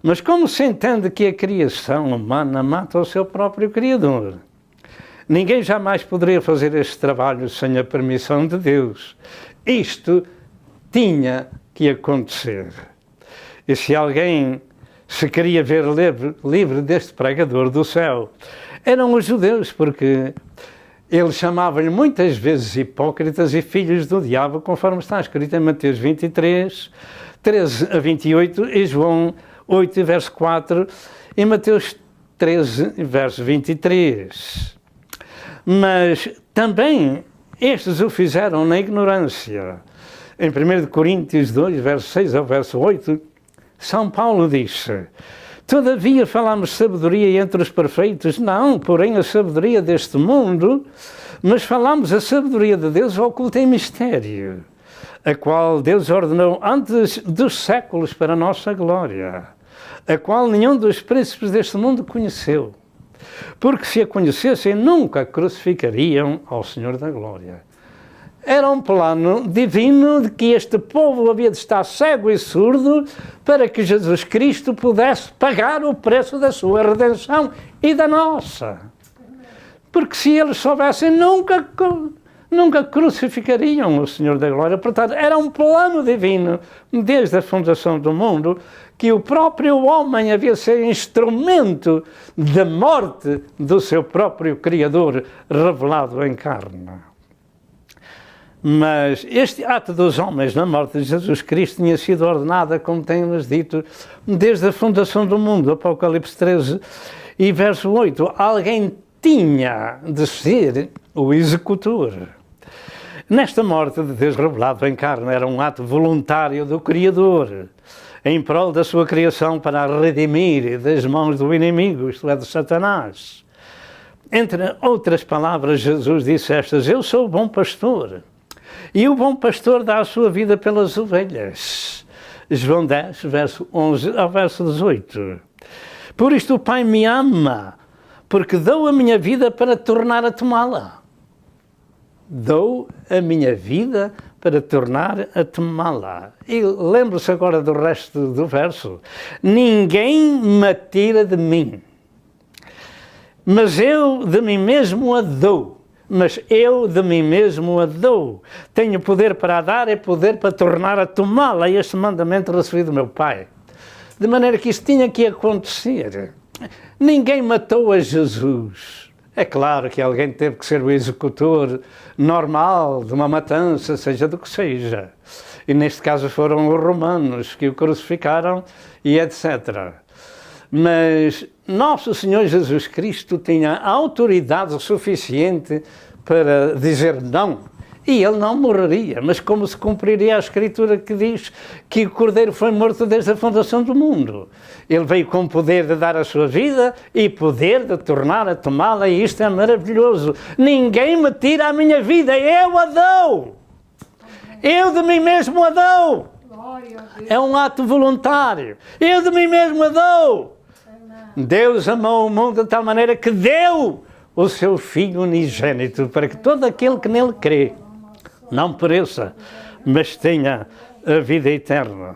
Mas como se entende que a criação humana mata o seu próprio Criador? Ninguém jamais poderia fazer este trabalho sem a permissão de Deus. Isto tinha que acontecer. E se alguém se queria ver livre deste pregador do céu, eram os judeus, porque eles chamavam-lhe muitas vezes hipócritas e filhos do diabo, conforme está escrito em Mateus 23, 13 a 28, e João 8, verso 4, e Mateus 13, verso 23. Mas também estes o fizeram na ignorância. Em 1 Coríntios 2, verso 6 ao verso 8, São Paulo disse: todavia falamos sabedoria entre os perfeitos, não, porém a sabedoria deste mundo, mas falamos a sabedoria de Deus oculta em mistério, a qual Deus ordenou antes dos séculos para a nossa glória, a qual nenhum dos príncipes deste mundo conheceu, porque se a conhecessem nunca crucificariam ao Senhor da glória. Era um plano divino de que este povo havia de estar cego e surdo para que Jesus Cristo pudesse pagar o preço da sua redenção e da nossa. Porque se eles soubessem, nunca crucificariam o Senhor da glória. Portanto, era um plano divino, desde a fundação do mundo, que o próprio homem havia de ser instrumento da morte do seu próprio Criador revelado em carne. Mas este ato dos homens na morte de Jesus Cristo tinha sido ordenada, como tem-nos dito, desde a fundação do mundo, Apocalipse 13 e verso 8. Alguém tinha de ser o executor. Nesta morte de Deus revelado em carne, era um ato voluntário do Criador, em prol da sua criação para a redimir das mãos do inimigo, isto é, de Satanás. Entre outras palavras, Jesus disse estas: eu sou o bom pastor. E o bom pastor dá a sua vida pelas ovelhas. João 10, verso 11 ao verso 18. Por isto o Pai me ama, porque dou a minha vida para tornar a tomá-la. Dou a minha vida para tornar a tomá-la. E lembre-se agora do resto do verso. Ninguém me tira de mim, mas eu de mim mesmo a dou. Mas eu de mim mesmo a dou. Tenho poder para a dar e poder para tornar a tomá-la. Este mandamento recebi do meu Pai. De maneira que isto tinha que acontecer. Ninguém matou a Jesus. É claro que alguém teve que ser o executor normal de uma matança, seja do que seja. E neste caso foram os romanos que o crucificaram e etc. Mas nosso Senhor Jesus Cristo tinha autoridade suficiente para dizer não, e ele não morreria, mas como se cumpriria a Escritura que diz que o Cordeiro foi morto desde a fundação do mundo. Ele veio com poder de dar a sua vida e poder de tornar a tomá-la, e isto é maravilhoso. Ninguém me tira a minha vida, eu a dou. Eu de mim mesmo a dou. É um ato voluntário. Eu de mim mesmo a dou. Deus amou o mundo de tal maneira que deu o seu Filho unigênito para que todo aquele que nele crê não pereça, mas tenha a vida eterna.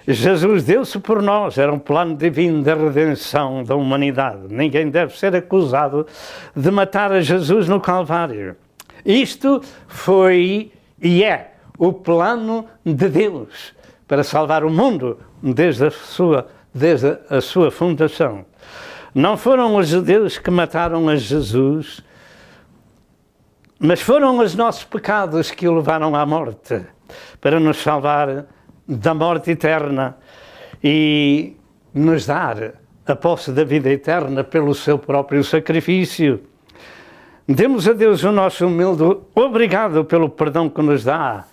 Jesus deu-se por nós, era um plano divino da redenção da humanidade. Ninguém deve ser acusado de matar a Jesus no Calvário. Isto foi e é o plano de Deus para salvar o mundo desde a sua fundação. Não foram os judeus que mataram a Jesus, mas foram os nossos pecados que o levaram à morte, para nos salvar da morte eterna e nos dar a posse da vida eterna pelo seu próprio sacrifício. Demos a Deus o nosso humilde obrigado pelo perdão que nos dá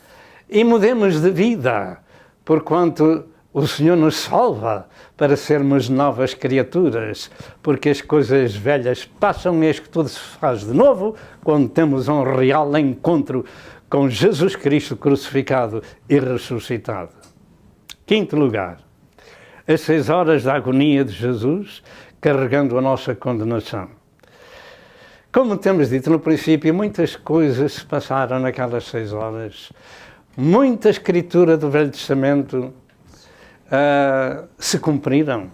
e mudemos de vida, porquanto o Senhor nos salva para sermos novas criaturas, porque as coisas velhas passam e eis que tudo se faz de novo quando temos um real encontro com Jesus Cristo crucificado e ressuscitado. Quinto lugar, as 6 horas da agonia de Jesus carregando a nossa condenação. Como temos dito no princípio, muitas coisas se passaram naquelas 6 horas. Muita escritura do Velho Testamento se cumpriram.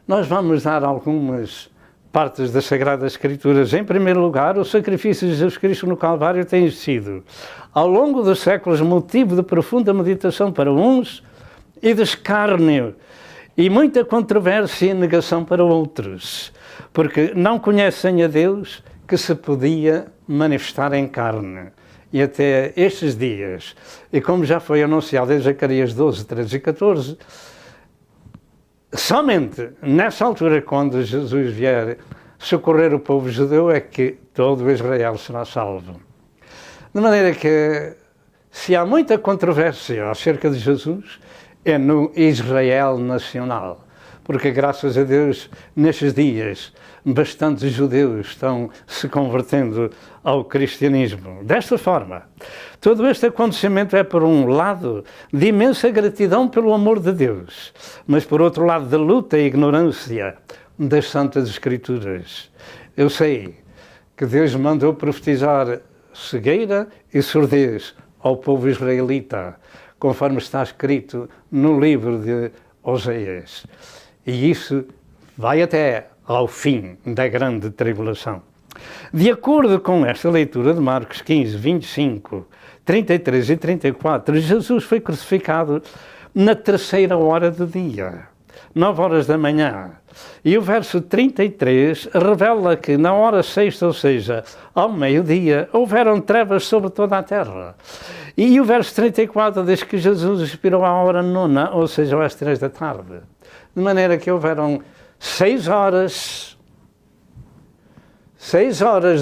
Nós vamos dar algumas partes das Sagradas Escrituras. Em primeiro lugar, o sacrifício de Jesus Cristo no Calvário tem sido, ao longo dos séculos, motivo de profunda meditação para uns e de escárnio e muita controvérsia e negação para outros, porque não conhecem a Deus que se podia manifestar em carne. E até estes dias, e como já foi anunciado em Zacarias 12, 13 e 14, somente nessa altura, quando Jesus vier socorrer o povo judeu, é que todo Israel será salvo. De maneira que, se há muita controvérsia acerca de Jesus, é no Israel nacional. Porque, graças a Deus, nestes dias, bastantes judeus estão se convertendo ao cristianismo. Desta forma, todo este acontecimento é, por um lado, de imensa gratidão pelo amor de Deus, mas, por outro lado, de luta e ignorância das Santas Escrituras. Eu sei que Deus mandou profetizar cegueira e surdez ao povo israelita, conforme está escrito no livro de Oséias. E isso vai até ao fim da grande tribulação. De acordo com esta leitura de Marcos 15, 25, 33 e 34, Jesus foi crucificado na 3ª hora do dia, 9 horas da manhã. E o verso 33 revela que na hora sexta, ou seja, ao meio-dia, houveram trevas sobre toda a terra. E o verso 34 diz que Jesus expirou à hora 9ª, ou seja, às 3 da tarde. De maneira que houveram 6 horas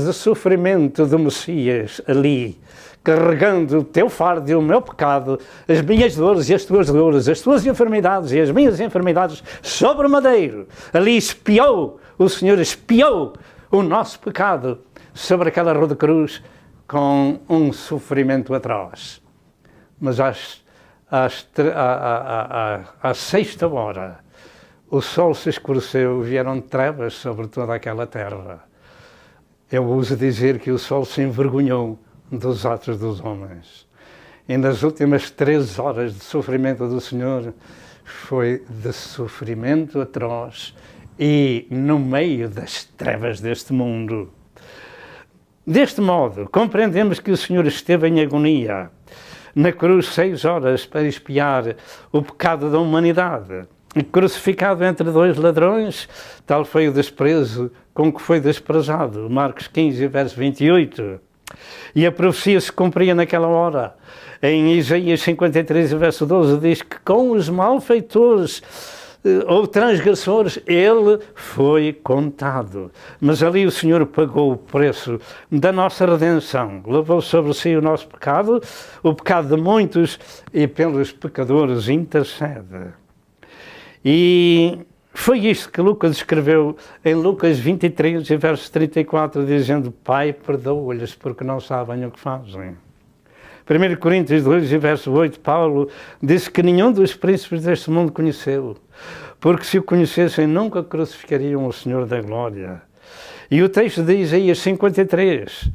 de sofrimento do Messias ali, carregando o teu fardo e o meu pecado, as minhas dores e as tuas enfermidades e as minhas enfermidades sobre o madeiro. Ali o Senhor espiou o nosso pecado sobre aquela rua de cruz com um sofrimento atroz. Mas à 6ª hora, o sol se escureceu, vieram trevas sobre toda aquela terra. Eu ouso dizer que o sol se envergonhou dos atos dos homens. E nas últimas 3 horas de sofrimento do Senhor, foi de sofrimento atroz e no meio das trevas deste mundo. Deste modo, compreendemos que o Senhor esteve em agonia na cruz 6 horas para expiar o pecado da humanidade. E crucificado entre 2 ladrões, tal foi o desprezo com que foi desprezado. Marcos 15, verso 28. E a profecia se cumpria naquela hora. Em Isaías 53, verso 12, diz que com os malfeitores ou transgressores ele foi contado. Mas ali o Senhor pagou o preço da nossa redenção. Levou sobre si o nosso pecado, o pecado de muitos, e pelos pecadores intercede. E foi isto que Lucas escreveu em Lucas 23, verso 34, dizendo: Pai, perdoa-lhes porque não sabem o que fazem. 1 Coríntios 2, verso 8, Paulo disse que nenhum dos príncipes deste mundo conheceu, porque se o conhecessem nunca crucificariam o Senhor da glória. E o texto de Isaías 53,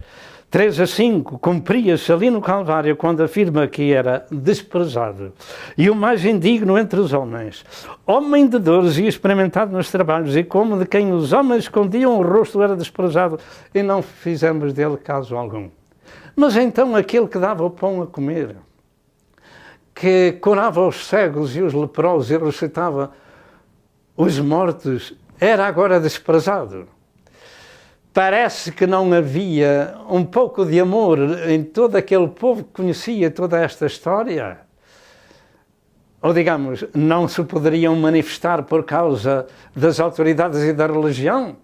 3 a 5, cumpria-se ali no Calvário quando afirma que era desprezado e o mais indigno entre os homens, homem de dores e experimentado nos trabalhos, e como de quem os homens escondiam o rosto era desprezado, e não fizemos dele caso algum. Mas então aquele que dava o pão a comer, que curava os cegos e os leprosos e ressuscitava os mortos, era agora desprezado. Parece que não havia um pouco de amor em todo aquele povo que conhecia toda esta história. Ou, digamos, não se poderiam manifestar por causa das autoridades e da religião.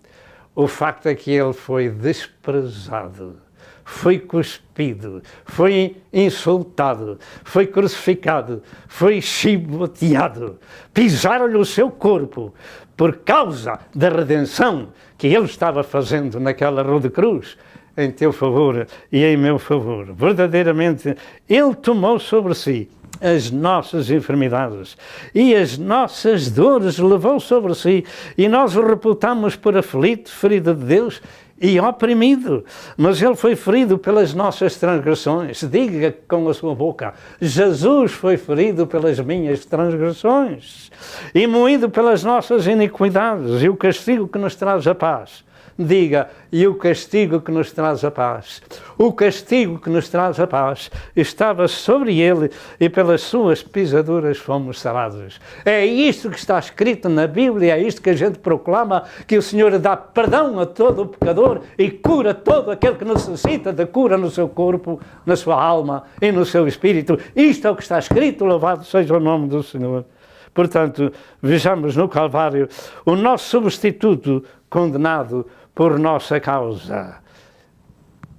O facto é que ele foi desprezado, foi cuspido, foi insultado, foi crucificado, foi chicoteado, pisaram-lhe o seu corpo por causa da redenção que ele estava fazendo naquela rua de cruz, em teu favor e em meu favor. Verdadeiramente, ele tomou sobre si as nossas enfermidades e as nossas dores levou sobre si, e nós o reputamos por aflito, ferido de Deus e oprimido, mas ele foi ferido pelas nossas transgressões. Diga com a sua boca: Jesus foi ferido pelas minhas transgressões e moído pelas nossas iniquidades, e o castigo que nos traz a paz. Diga: e o castigo que nos traz a paz. O castigo que nos traz a paz estava sobre ele, e pelas suas pisaduras fomos sarados. É isto que está escrito na Bíblia, é isto que a gente proclama, que o Senhor dá perdão a todo o pecador e cura todo aquele que necessita de cura no seu corpo, na sua alma e no seu espírito. Isto é o que está escrito, louvado seja o nome do Senhor. Portanto, vejamos no Calvário o nosso substituto condenado por nossa causa.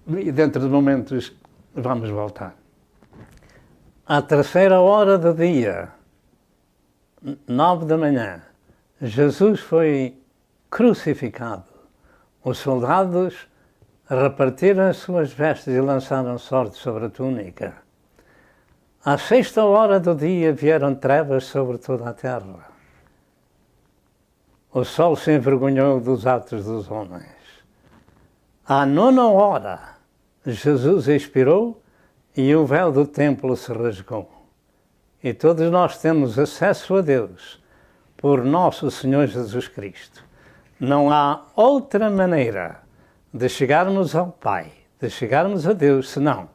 E dentro de momentos vamos voltar. À terceira hora do dia, 9 da manhã, Jesus foi crucificado. Os soldados repartiram as suas vestes e lançaram sorte sobre a túnica. À sexta hora do dia vieram trevas sobre toda a terra. O sol se envergonhou dos atos dos homens. À nona hora, Jesus expirou e o véu do templo se rasgou. E todos nós temos acesso a Deus por nosso Senhor Jesus Cristo. Não há outra maneira de chegarmos ao Pai, de chegarmos a Deus, senão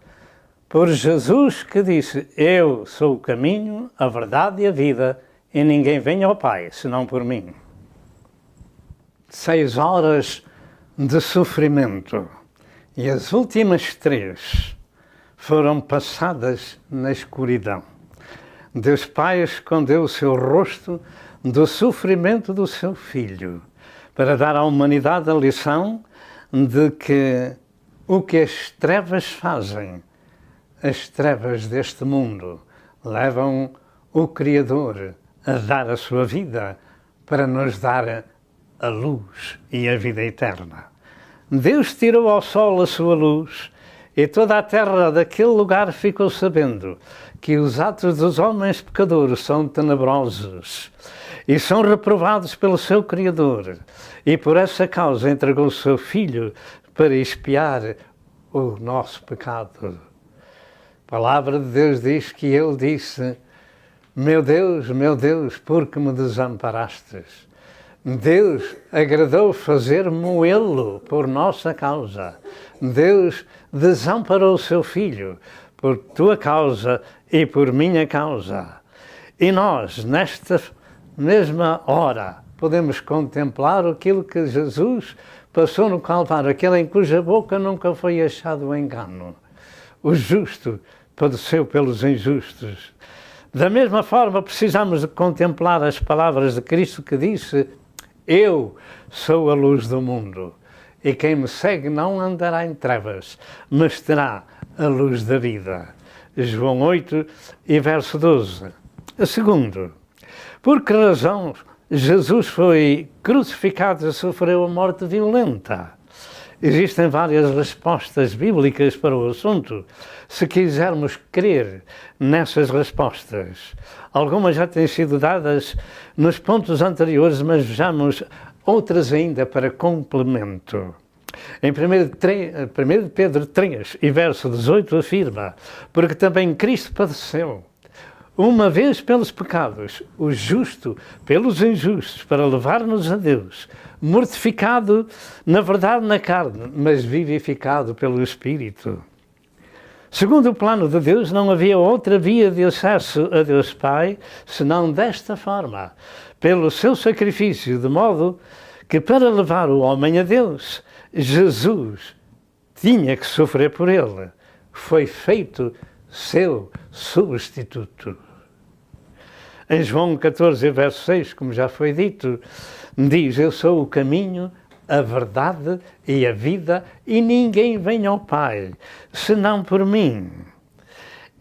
por Jesus, que disse: eu sou o caminho, a verdade e a vida, e ninguém vem ao Pai, senão por mim. 6 horas de sofrimento, e as últimas 3 foram passadas na escuridão. Deus Pai escondeu o seu rosto do sofrimento do seu Filho, para dar à humanidade a lição de que o que as trevas fazem, as trevas deste mundo, levam o Criador a dar a sua vida para nos dar a luz e a vida eterna. Deus tirou ao sol a sua luz, e toda a terra daquele lugar ficou sabendo que os atos dos homens pecadores são tenebrosos e são reprovados pelo seu Criador, e por essa causa entregou o seu Filho para expiar o nosso pecado. A palavra de Deus diz que ele disse: meu Deus, por que me desamparastes? Deus agradou fazer moê-lo por nossa causa. Deus desamparou o seu Filho por tua causa e por minha causa. E nós, nesta mesma hora, podemos contemplar aquilo que Jesus passou no Calvário, aquele em cuja boca nunca foi achado o engano. O justo padeceu pelos injustos. Da mesma forma, precisamos de contemplar as palavras de Cristo, que disse: eu sou a luz do mundo, e quem me segue não andará em trevas, mas terá a luz da vida. João 8 e verso 12. Segundo, por que razão Jesus foi crucificado e sofreu a morte violenta? existem várias respostas bíblicas para o assunto, se quisermos crer nessas respostas. Algumas já têm sido dadas nos pontos anteriores, mas vejamos outras ainda para complemento. Em 1 Pedro 3, e verso 18, afirma: porque também Cristo padeceu, uma vez pelos pecados, o justo pelos injustos, para levar-nos a Deus, mortificado, na verdade, na carne, mas vivificado pelo Espírito. Segundo o plano de Deus, não havia outra via de acesso a Deus Pai, senão desta forma, pelo seu sacrifício, de modo que para levar o homem a Deus, Jesus tinha que sofrer por ele. Foi feito seu substituto. Em João 14, verso 6, como já foi dito, diz: eu sou o caminho, a verdade e a vida, e ninguém vem ao Pai, senão por mim.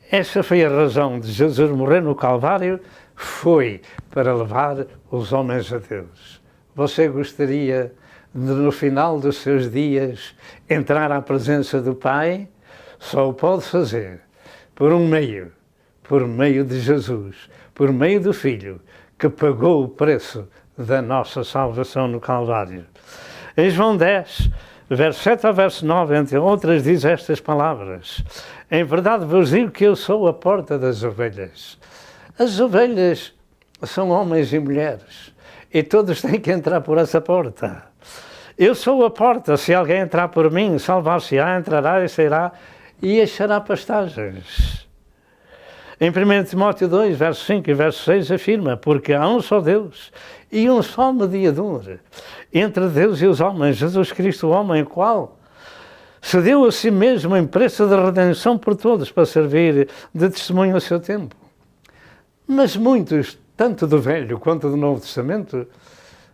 Essa foi a razão de Jesus morrer no Calvário, foi para levar os homens a Deus. Você gostaria de, no final dos seus dias, entrar à presença do Pai? Só o pode fazer por meio de Jesus, por meio do Filho, que pagou o preço da nossa salvação no Calvário. Em João 10, verso 7 ao verso 9, entre outras, diz estas palavras: em verdade vos digo que eu sou a porta das ovelhas. As ovelhas são homens e mulheres, e todos têm que entrar por essa porta. Eu sou a porta, se alguém entrar por mim, salvar-se-á, entrará e sairá, e achará pastagens. Em 1 Timóteo 2, verso 5 e verso 6, afirma: porque há um só Deus e um só mediador entre Deus e os homens, Jesus Cristo, o homem, o qual se deu a si mesmo em preço de redenção por todos, para servir de testemunho ao seu tempo. Mas muitos, tanto do Velho quanto do Novo Testamento,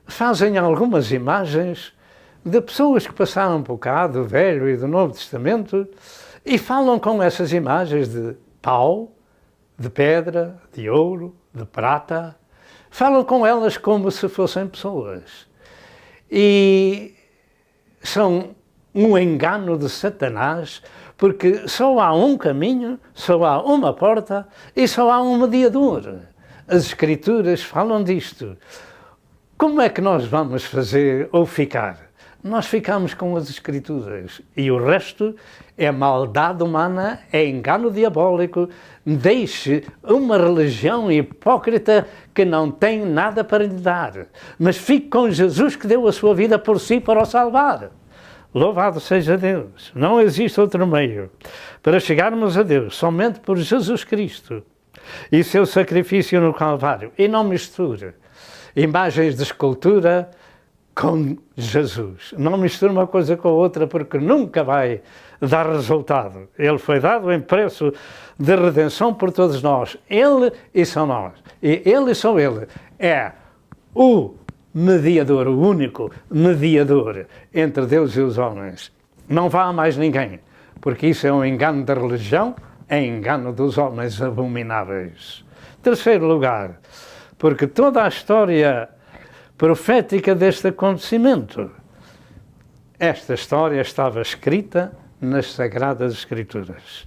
fazem algumas imagens de pessoas que passaram por cá, do Velho e do Novo Testamento, e falam com essas imagens de pau, de pedra, de ouro, de prata, falam com elas como se fossem pessoas. E são um engano de Satanás, porque só há um caminho, só há uma porta e só há um mediador. As Escrituras falam disto. Como é que nós vamos fazer ou ficar? Nós ficamos com as Escrituras e o resto é maldade humana, é engano diabólico. Deixe uma religião hipócrita que não tem nada para lhe dar, mas fique com Jesus, que deu a sua vida por si para o salvar. Louvado seja Deus! Não existe outro meio para chegarmos a Deus, somente por Jesus Cristo e seu sacrifício no Calvário. E não misture imagens de escultura com Jesus. Não misture uma coisa com a outra, porque nunca vai dar resultado. Ele foi dado em preço de redenção por todos nós. Ele e só nós. E ele e só ele é o mediador, o único mediador entre Deus e os homens. Não vá a mais ninguém, porque isso é um engano da religião, é engano dos homens abomináveis. Terceiro lugar, porque toda a história profética deste acontecimento, esta história estava escrita nas Sagradas Escrituras.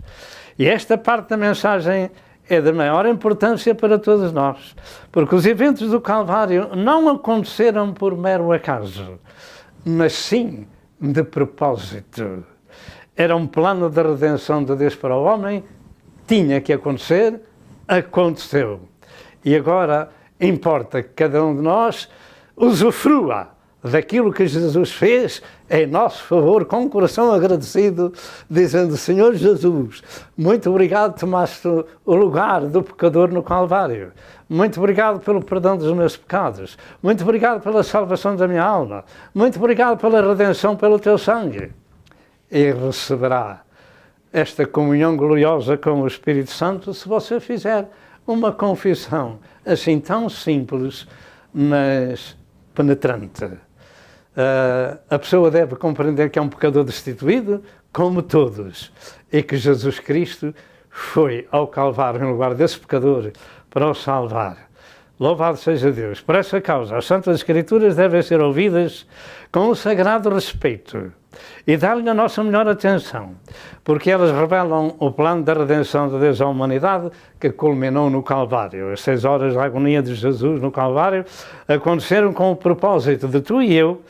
E esta parte da mensagem é de maior importância para todos nós, porque os eventos do Calvário não aconteceram por mero acaso, mas sim de propósito. Era um plano de redenção de Deus para o homem, tinha que acontecer, aconteceu. E agora importa que cada um de nós usufrua daquilo que Jesus fez em nosso favor, com um coração agradecido, dizendo: Senhor Jesus, muito obrigado, tomaste o lugar do pecador no Calvário. Muito obrigado pelo perdão dos meus pecados. Muito obrigado pela salvação da minha alma. Muito obrigado pela redenção pelo teu sangue. E receberá esta comunhão gloriosa com o Espírito Santo se você fizer uma confissão assim tão simples, mas penetrante. A pessoa deve compreender que é um pecador destituído, como todos, e que Jesus Cristo foi ao Calvário em lugar desse pecador para o salvar. Louvado seja Deus. Por essa causa, as Santas Escrituras devem ser ouvidas com um sagrado respeito e dar-lhe a nossa melhor atenção, porque elas revelam o plano da redenção de Deus à humanidade que culminou no Calvário. As 6 horas de agonia de Jesus no Calvário aconteceram com o propósito de tu e eu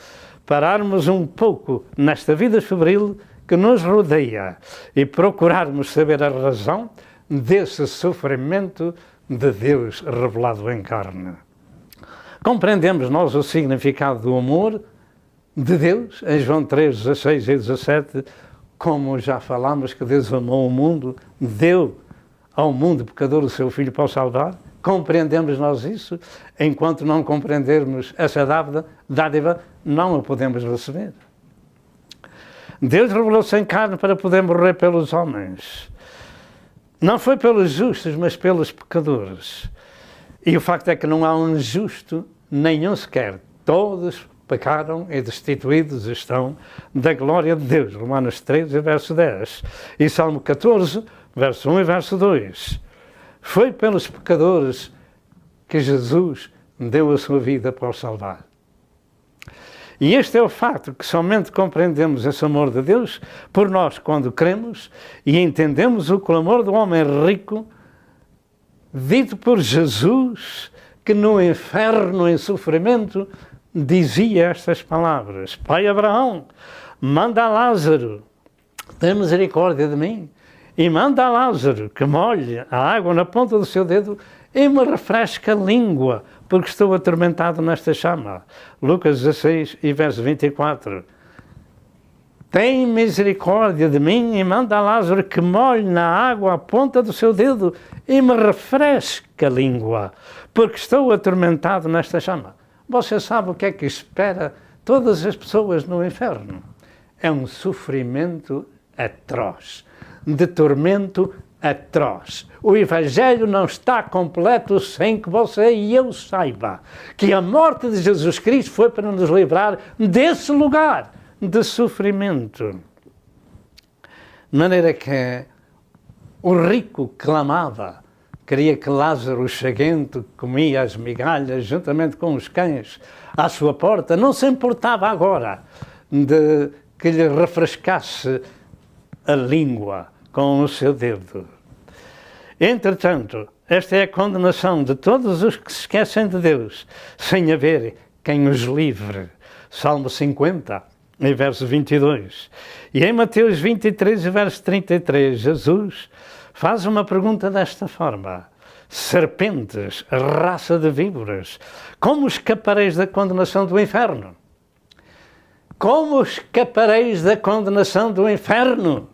pararmos um pouco nesta vida febril que nos rodeia e procurarmos saber a razão desse sofrimento de Deus revelado em carne. Compreendemos nós o significado do amor de Deus, em João 3, 16 e 17, como já falámos que Deus amou o mundo, deu ao mundo pecador o seu Filho para o salvar. Compreendemos nós isso? Enquanto não compreendermos essa dádiva, não a podemos receber. Deus revelou-se em carne para poder morrer pelos homens. Não foi pelos justos, mas pelos pecadores. E o facto é que não há um justo, nenhum sequer. Todos pecaram e destituídos estão da glória de Deus. Romanos 13, verso 10. E Salmo 14, verso 1 e verso 2. Foi pelos pecadores que Jesus deu a sua vida para os salvar. E este é o facto, que somente compreendemos esse amor de Deus por nós quando cremos e entendemos o clamor do homem rico dito por Jesus, que no inferno, em sofrimento, dizia estas palavras: Pai Abraão, manda a Lázaro, tem misericórdia de mim, e manda a Lázaro que molhe a água na ponta do seu dedo e me refresca a língua, porque estou atormentado nesta chama. Lucas 16 e verso 24. Tem misericórdia de mim e manda a Lázaro que molhe na água a ponta do seu dedo e me refresca a língua, porque estou atormentado nesta chama. Você sabe o que é que espera todas as pessoas no inferno? É um sofrimento atroz, de tormento atroz. O Evangelho não está completo sem que você e eu saiba que a morte de Jesus Cristo foi para nos livrar desse lugar de sofrimento. De maneira que o rico clamava, queria que Lázaro, o chaguento, que comia as migalhas juntamente com os cães à sua porta, não se importava agora de que lhe refrescasse a língua com o seu dedo. Entretanto, esta é a condenação de todos os que se esquecem de Deus, sem haver quem os livre. Salmo 50, verso 22. E em Mateus 23, verso 33, Jesus faz uma pergunta desta forma: serpentes, raça de víboras, como escapareis da condenação do inferno? Como escapareis da condenação do inferno?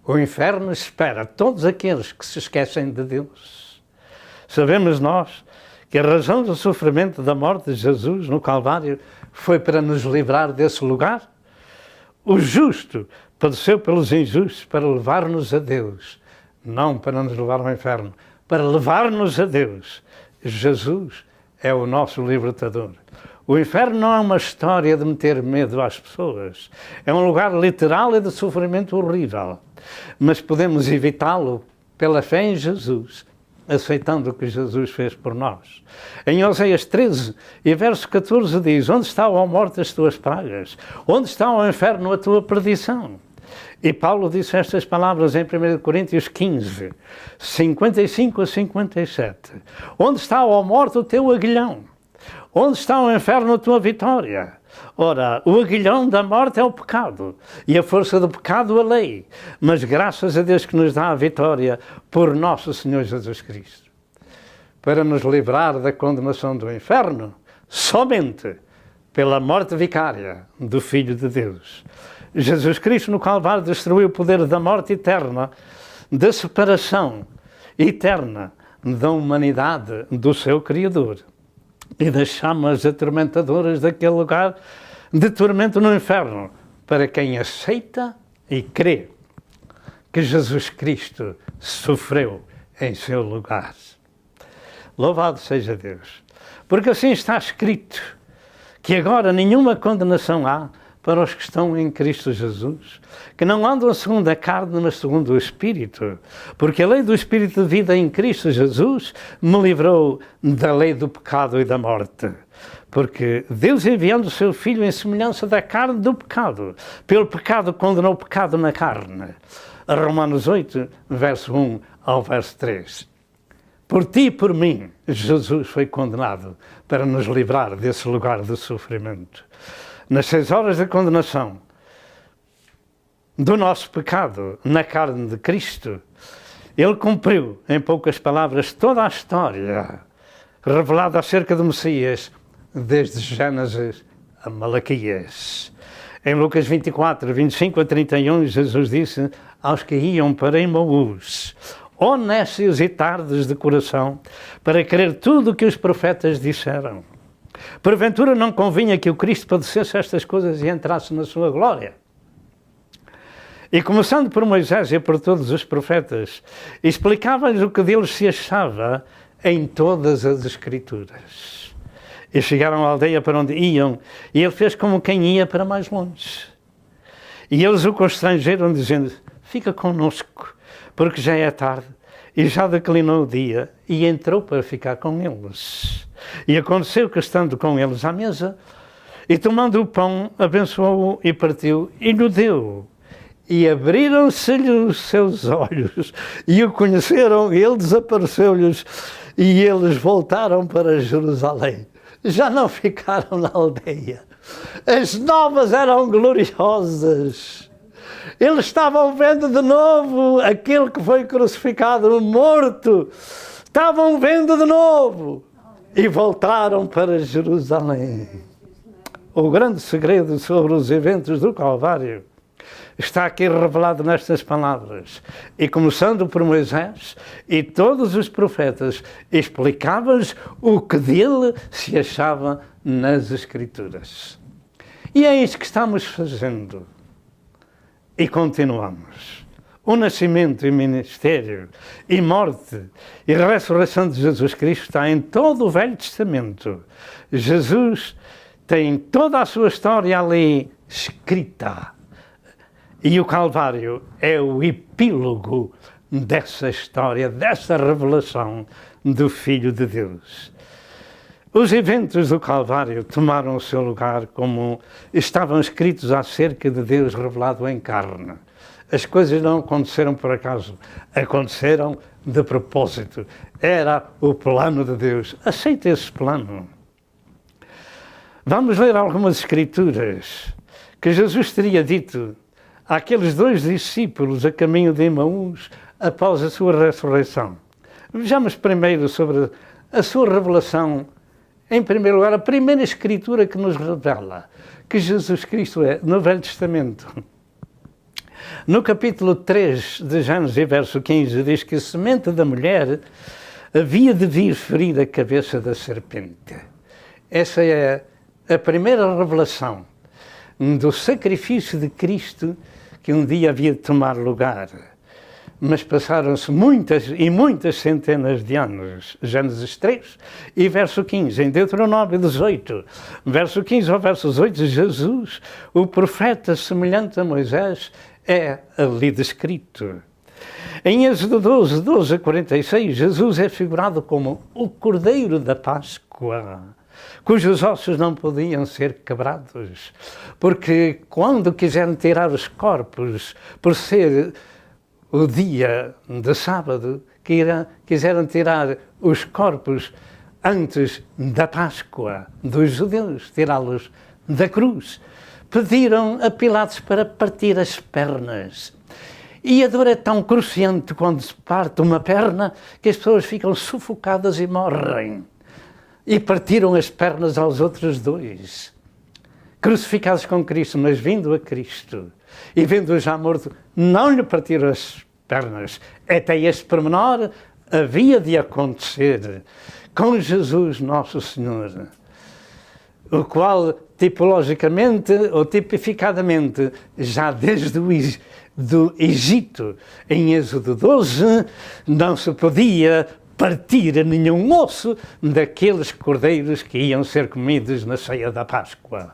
O inferno espera todos aqueles que se esquecem de Deus. Sabemos nós que a razão do sofrimento da morte de Jesus no Calvário foi para nos livrar desse lugar. O justo padeceu pelos injustos para levar-nos a Deus, não para nos levar ao inferno, para levar-nos a Deus. Jesus é o nosso libertador. O inferno não é uma história de meter medo às pessoas. É um lugar literal e de sofrimento horrível. Mas podemos evitá-lo pela fé em Jesus, aceitando o que Jesus fez por nós. Em Oséias 13, e verso 14 diz: onde está, ó morte, as tuas pragas? Onde está, ó inferno, a tua perdição? E Paulo disse estas palavras em 1 Coríntios 15, 55 a 57. Onde está, ó morte, o teu aguilhão? Onde está o inferno, a tua vitória? Ora, o aguilhão da morte é o pecado, e a força do pecado a lei. Mas graças a Deus que nos dá a vitória por nosso Senhor Jesus Cristo. Para nos livrar da condenação do inferno, somente pela morte vicária do Filho de Deus. Jesus Cristo no Calvário destruiu o poder da morte eterna, da separação eterna da humanidade do seu Criador e das chamas atormentadoras daquele lugar de tormento no inferno, para quem aceita e crê que Jesus Cristo sofreu em seu lugar. Louvado seja Deus, porque assim está escrito, que agora nenhuma condenação há para os que estão em Cristo Jesus, que não andam segundo a carne, mas segundo o Espírito. Porque a lei do Espírito de vida em Cristo Jesus me livrou da lei do pecado e da morte. Porque Deus, enviando o seu Filho em semelhança da carne do pecado, pelo pecado condenou o pecado na carne. Romanos 8, verso 1 ao verso 3. Por ti e por mim, Jesus foi condenado para nos livrar desse lugar de sofrimento. Nas 6 horas da condenação do nosso pecado na carne de Cristo, Ele cumpriu, em poucas palavras, toda a história revelada acerca do Messias, desde Gênesis a Malaquias. Em Lucas 24, 25 a 31, Jesus disse aos que iam para Emaús: ó nécios e tardos de coração, para crer tudo o que os profetas disseram. Porventura não convinha que o Cristo padecesse estas coisas e entrasse na sua glória? E começando por Moisés e por todos os profetas, explicava-lhes o que deles se achava em todas as Escrituras. E chegaram à aldeia para onde iam, e ele fez como quem ia para mais longe. E eles o constrangeram, dizendo: fica conosco, porque já é tarde, e já declinou o dia, e entrou para ficar com eles. E aconteceu que, estando com eles à mesa, e tomando o pão, abençoou-o e partiu, e lhe deu. E abriram-se-lhe os seus olhos, e o conheceram, e ele desapareceu-lhes, e eles voltaram para Jerusalém. Já não ficaram na aldeia. As novas eram gloriosas. Eles estavam vendo de novo aquele que foi crucificado, morto. Estavam vendo de novo. E voltaram para Jerusalém. O grande segredo sobre os eventos do Calvário está aqui revelado nestas palavras. E começando por Moisés e todos os profetas, explicavam-lhes o que dele se achava nas Escrituras. E é isso que estamos fazendo. E continuamos. O nascimento e ministério e morte e ressurreição de Jesus Cristo está em todo o Velho Testamento. Jesus tem toda a sua história ali escrita. E o Calvário é o epílogo dessa história, dessa revelação do Filho de Deus. Os eventos do Calvário tomaram o seu lugar como estavam escritos acerca de Deus revelado em carne. As coisas não aconteceram por acaso, aconteceram de propósito. Era o plano de Deus. Aceita esse plano. Vamos ler algumas escrituras que Jesus teria dito àqueles 2 discípulos a caminho de Emaús após a sua ressurreição. Vejamos primeiro sobre a sua revelação. Em primeiro lugar, a primeira escritura que nos revela que Jesus Cristo é no Velho Testamento. No capítulo 3 de Gênesis, verso 15, diz que a semente da mulher havia de vir ferir a cabeça da serpente. Essa é a primeira revelação do sacrifício de Cristo que um dia havia de tomar lugar. Mas passaram-se muitas e muitas centenas de anos. Gênesis 3 e verso 15. Em Deuteronômio 18, verso 15 ao verso 18, Jesus, o profeta semelhante a Moisés, é ali descrito. Em Êxodo 12, 12 a 46, Jesus é figurado como o Cordeiro da Páscoa, cujos ossos não podiam ser quebrados, porque quando quiseram tirar os corpos, por ser o dia de sábado, quiseram tirar os corpos antes da Páscoa dos judeus, tirá-los da cruz. Pediram a Pilatos para partir as pernas. E a dor é tão cruciante quando se parte uma perna que as pessoas ficam sufocadas e morrem. E partiram as pernas aos outros 2. Crucificados com Cristo, mas vindo a Cristo. E vendo-o já morto, não lhe partiram as pernas. Até este pormenor havia de acontecer com Jesus nosso Senhor, o qual tipologicamente ou tipificadamente, já desde do Egito, em Êxodo 12, não se podia partir nenhum osso daqueles cordeiros que iam ser comidos na ceia da Páscoa.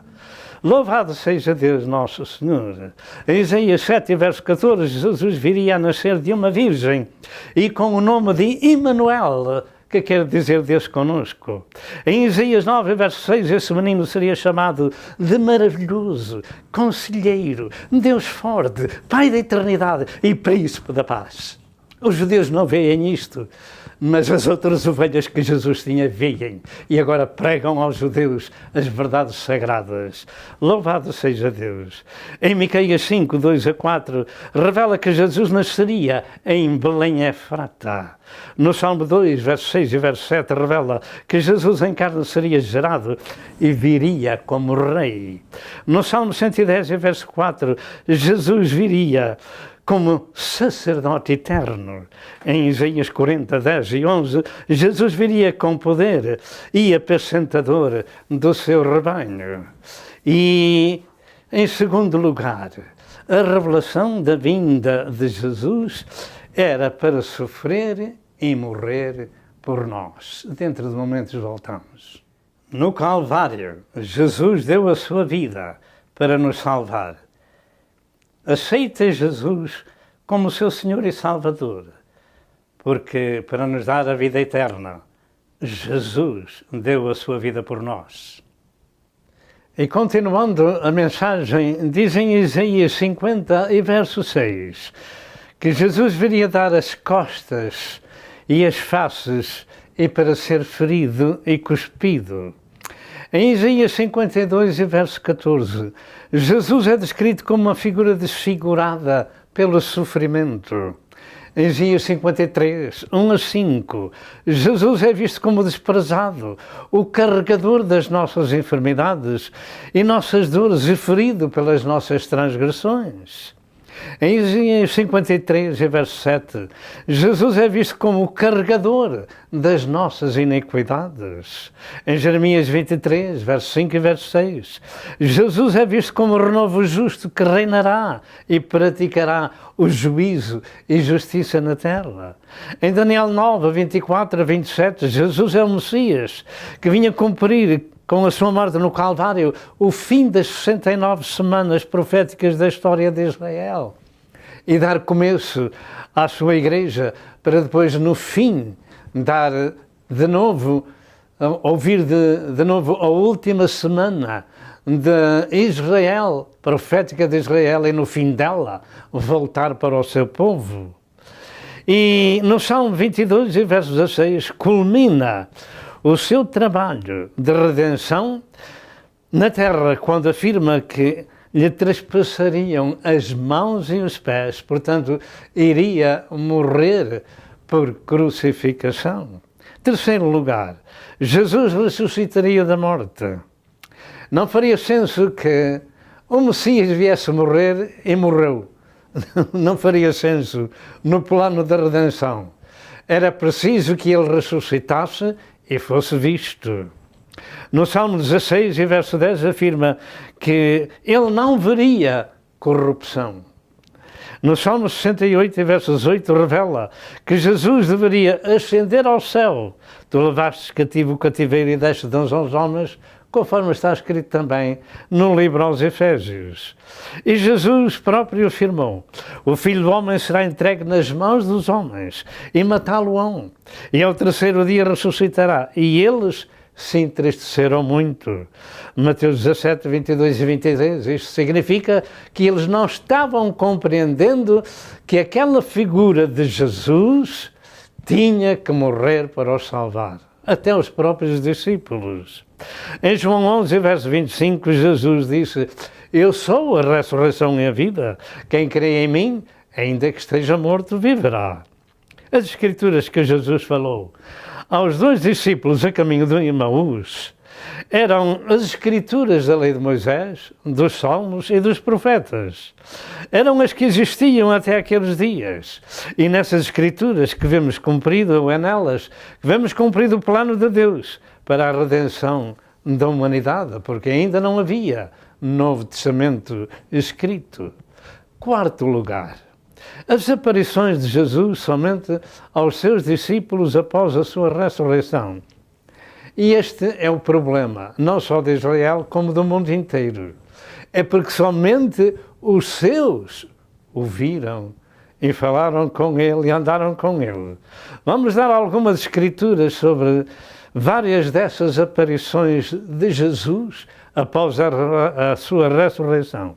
Louvado seja Deus nosso Senhor. Em Isaías 7, verso 14, Jesus viria a nascer de uma virgem e com o nome de Emanuel, que quer dizer Deus conosco. Em Isaías 9, verso 6, esse menino seria chamado de maravilhoso, conselheiro, Deus forte, Pai da eternidade e Príncipe da paz. Os judeus não veem isto, mas as outras ovelhas que Jesus tinha veem e agora pregam aos judeus as verdades sagradas. Louvado seja Deus. Em Miqueias 5, 2 a 4, revela que Jesus nasceria em Belém Efrata. No Salmo 2, verso 6 e verso 7, revela que Jesus em carne seria gerado e viria como rei. No Salmo 110, verso 4, Jesus viria como sacerdote eterno. Em Isaías 40, 10 e 11, Jesus viria com poder e apacentador do seu rebanho. E, em segundo lugar, a revelação da vinda de Jesus era para sofrer e morrer por nós. Dentro de momentos voltamos. No Calvário, Jesus deu a sua vida para nos salvar. Aceita Jesus como seu Senhor e Salvador, porque para nos dar a vida eterna, Jesus deu a sua vida por nós. E continuando a mensagem, diz em Isaías 50 e verso 6, que Jesus viria dar as costas e as faces e para ser ferido e cuspido. Em Isaías 52 e verso 14, Jesus é descrito como uma figura desfigurada pelo sofrimento. Em Isaías 53, 1 a 5, Jesus é visto como desprezado, o carregador das nossas enfermidades e nossas dores e ferido pelas nossas transgressões. Em Isaías 53, verso 7, Jesus é visto como o carregador das nossas iniquidades. Em Jeremias 23, verso 5 e verso 6, Jesus é visto como o renovo justo que reinará e praticará o juízo e justiça na terra. Em Daniel 9, 24 a 27, Jesus é o Messias que vinha cumprir com a sua morte no Calvário, o fim das 69 semanas proféticas da história de Israel e dar começo à sua igreja para depois, no fim, dar de novo, ouvir de novo a última semana de Israel, profética de Israel, e no fim dela voltar para o seu povo. E no Salmo 22, verso 16, culmina o seu trabalho de redenção na terra, quando afirma que lhe traspassariam as mãos e os pés, portanto, iria morrer por crucificação. Terceiro lugar, Jesus ressuscitaria da morte. Não faria senso que o Messias viesse morrer e morreu. Não faria senso no plano da redenção. Era preciso que ele ressuscitasse e fosse visto. No Salmo 16, verso 10, afirma que ele não veria corrupção. No Salmo 68, verso 8, revela que Jesus deveria ascender ao céu. Tu levaste cativo o cativeiro e deste dons aos homens, conforme está escrito também no livro aos Efésios. E Jesus próprio afirmou: o Filho do Homem será entregue nas mãos dos homens e matá-lo-ão, e ao terceiro dia ressuscitará. E eles se entristeceram muito. Mateus 17, 22 e 23. Isto significa que eles não estavam compreendendo que aquela figura de Jesus tinha que morrer para os salvar. Até os próprios discípulos. Em João 11, verso 25, Jesus disse: eu sou a ressurreição e a vida. Quem crê em mim, ainda que esteja morto, viverá. As Escrituras que Jesus falou aos dois discípulos a caminho de Emaús eram as Escrituras da lei de Moisés, dos Salmos e dos Profetas. Eram as que existiam até aqueles dias. E nessas Escrituras que vemos cumprido, ou é nelas, que vemos cumprido o plano de Deus para a redenção da humanidade, porque ainda não havia Novo Testamento escrito. Quarto lugar, as aparições de Jesus somente aos seus discípulos após a sua ressurreição. E este é o problema, não só de Israel, como do mundo inteiro. é porque somente os seus o viram e falaram com ele e andaram com ele. Vamos dar algumas escrituras sobre várias dessas aparições de Jesus após a sua ressurreição.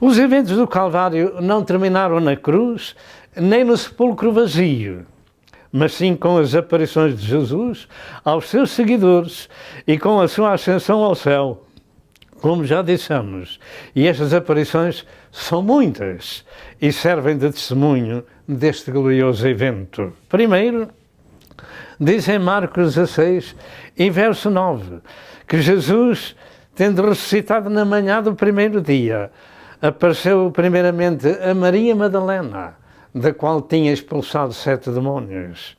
Os eventos do Calvário não terminaram na cruz, nem no sepulcro vazio, mas sim com as aparições de Jesus aos seus seguidores e com a sua ascensão ao céu, como já dissemos. E estas aparições são muitas e servem de testemunho deste glorioso evento. Primeiro, diz em Marcos 16, em verso 9, que Jesus, tendo ressuscitado na manhã do primeiro dia, apareceu primeiramente a Maria Madalena, da qual tinha expulsado 7 demónios.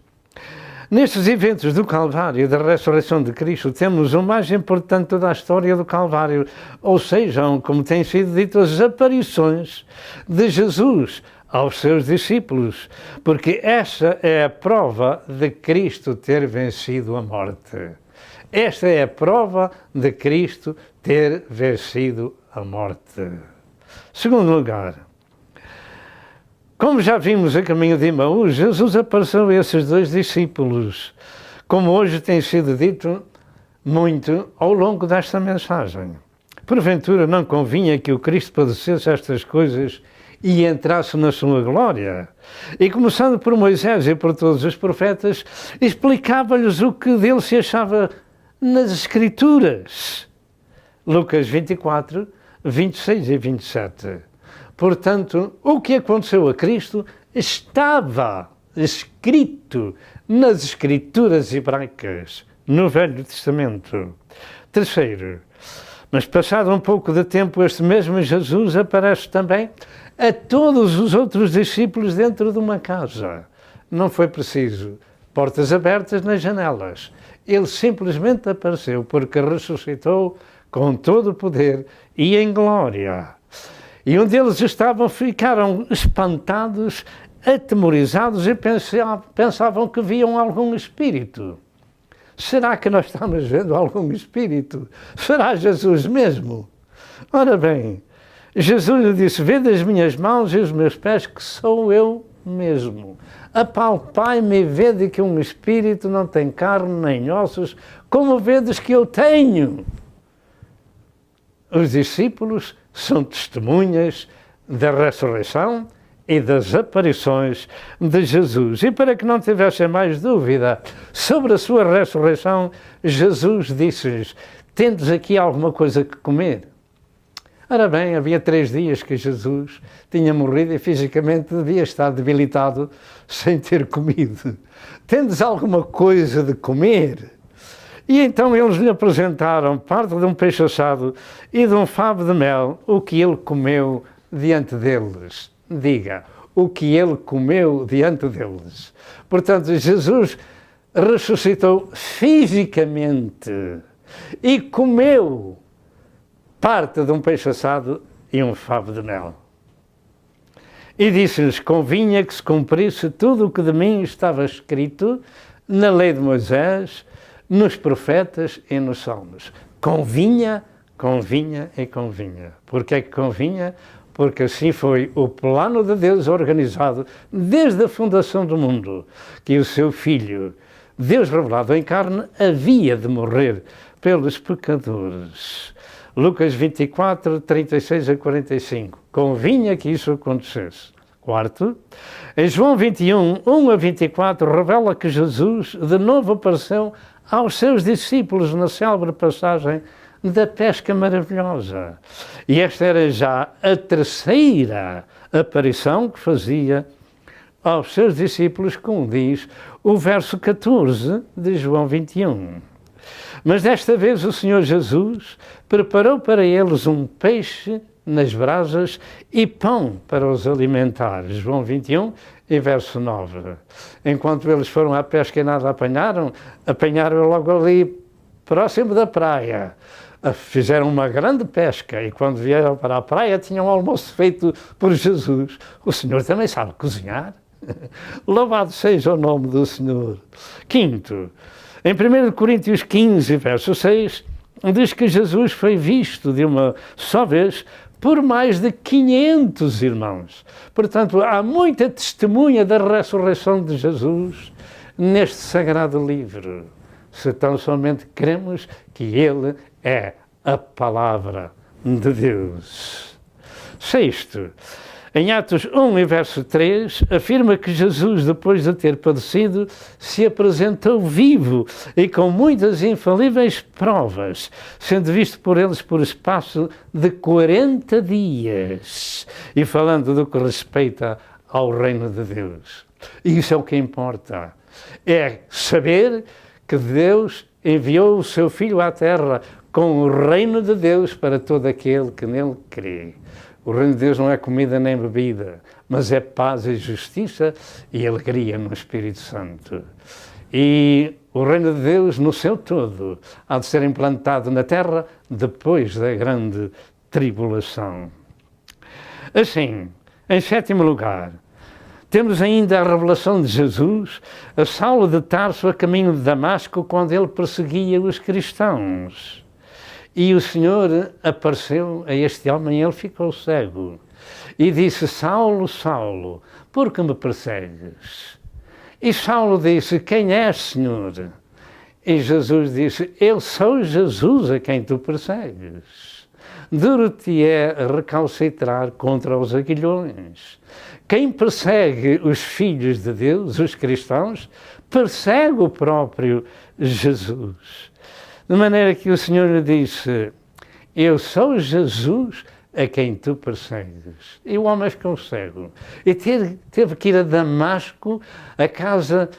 Nestes eventos do Calvário e da ressurreição de Cristo, temos o mais importante da história do Calvário, ou seja, como tem sido dito, as aparições de Jesus aos seus discípulos, porque esta é a prova de Cristo ter vencido a morte. Esta é a prova de Cristo ter vencido a morte. Segundo lugar, como já vimos a caminho de Emaús, Jesus apareceu a esses 2 discípulos, como hoje tem sido dito muito ao longo desta mensagem. Porventura não convinha que o Cristo padecesse estas coisas e entrasse na sua glória? E começando por Moisés e por todos os profetas, explicava-lhes o que dele se achava nas Escrituras. Lucas 24, 26 e 27. Portanto, o que aconteceu a Cristo estava escrito nas Escrituras hebraicas, no Velho Testamento. Terceiro, mas passado um pouco de tempo, este mesmo Jesus aparece também a todos os outros discípulos dentro de uma casa. Não foi preciso portas abertas nas janelas. Ele simplesmente apareceu porque ressuscitou com todo o poder e em glória. E onde eles estavam, ficaram espantados, atemorizados e pensavam que viam algum espírito. Será que nós estamos vendo algum espírito? Será Jesus mesmo? Ora bem, Jesus lhe disse: vede as minhas mãos e os meus pés, que sou eu mesmo. Apalpai-me e vede que um espírito não tem carne nem ossos, como vedes que eu tenho. Os discípulos são testemunhas da ressurreição e das aparições de Jesus. E para que não tivessem mais dúvida sobre a sua ressurreição, Jesus disse-lhes: tendes aqui alguma coisa que comer? Ora bem, havia 3 dias que Jesus tinha morrido e fisicamente devia estar debilitado sem ter comido. Tendes alguma coisa de comer? E então eles lhe apresentaram parte de um peixe assado e de um favo de mel, o que ele comeu diante deles. Diga, o que ele comeu diante deles. Portanto, Jesus ressuscitou fisicamente e comeu parte de um peixe assado e um favo de mel. E disse-lhes: convinha que se cumprisse tudo o que de mim estava escrito na lei de Moisés, nos profetas e nos salmos. Convinha, convinha e convinha. Porquê é que convinha? Porque assim foi o plano de Deus organizado desde a fundação do mundo, que o seu Filho, Deus revelado em carne, havia de morrer pelos pecadores. Lucas 24, 36 a 45. Convinha que isso acontecesse. Quarto, em João 21, 1 a 24, revela que Jesus de novo apareceu aos seus discípulos na célebre passagem da pesca maravilhosa. E esta era já a 3ª aparição que fazia aos seus discípulos, como diz o verso 14 de João 21. Mas desta vez o Senhor Jesus preparou para eles um peixe nas brasas e pão para os alimentar. João 21 e verso 9. Enquanto eles foram à pesca e nada apanharam logo ali próximo da praia. Fizeram uma grande pesca e quando vieram para a praia tinham um almoço feito por Jesus. O Senhor também sabe cozinhar. Louvado seja o nome do Senhor. Quinto, em 1 Coríntios 15, verso 6, diz que Jesus foi visto de uma só vez por mais de 500 irmãos. Portanto, há muita testemunha da ressurreição de Jesus neste sagrado livro, se tão somente cremos que ele é a palavra de Deus. Sexto, em Atos 1 e verso 3, afirma que Jesus, depois de ter padecido, se apresentou vivo e com muitas infalíveis provas, sendo visto por eles por espaço de 40 dias, e falando do que respeita ao reino de Deus. E isso é o que importa, é saber que Deus enviou o seu Filho à Terra com o reino de Deus para todo aquele que nele crê. O reino de Deus não é comida nem bebida, mas é paz e justiça e alegria no Espírito Santo. E o reino de Deus, no seu todo, há de ser implantado na terra depois da grande tribulação. Assim, em sétimo lugar, temos ainda a revelação de Jesus a Saulo de Tarso a caminho de Damasco, quando ele perseguia os cristãos. E o Senhor apareceu a este homem e ele ficou cego. E disse: Saulo, Saulo, por que me persegues? E Saulo disse: quem és, Senhor? E Jesus disse: eu sou Jesus a quem tu persegues. Duro te é recalcitrar contra os aguilhões. Quem persegue os filhos de Deus, os cristãos, persegue o próprio Jesus. De maneira que o Senhor lhe disse: eu sou Jesus a quem tu persegues. E o homem ficou cego. E teve que ir a Damasco, a casa,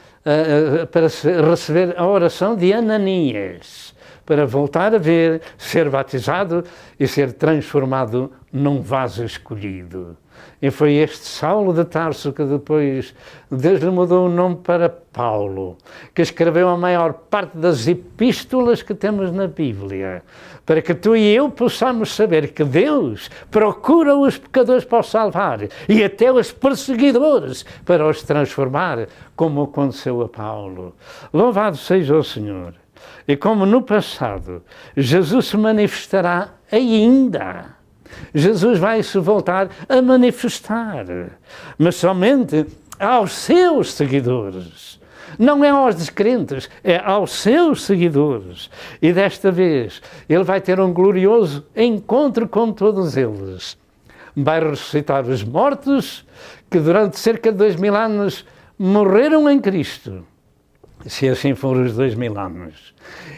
para receber a oração de Ananias, para voltar a ver, ser batizado e ser transformado num vaso escolhido. E foi este Saulo de Tarso que depois Deus lhe mudou o nome para Paulo, que escreveu a maior parte das epístolas que temos na Bíblia, para que tu e eu possamos saber que Deus procura os pecadores para os salvar e até os perseguidores para os transformar, como aconteceu a Paulo. Louvado seja o Senhor! E como no passado, Jesus se manifestará ainda. Jesus vai se voltar a manifestar, mas somente aos seus seguidores. Não é aos descrentes, é aos seus seguidores. E desta vez ele vai ter um glorioso encontro com todos eles. Vai ressuscitar os mortos que durante cerca de 2000 anos morreram em Cristo, se assim forem os 2000 anos.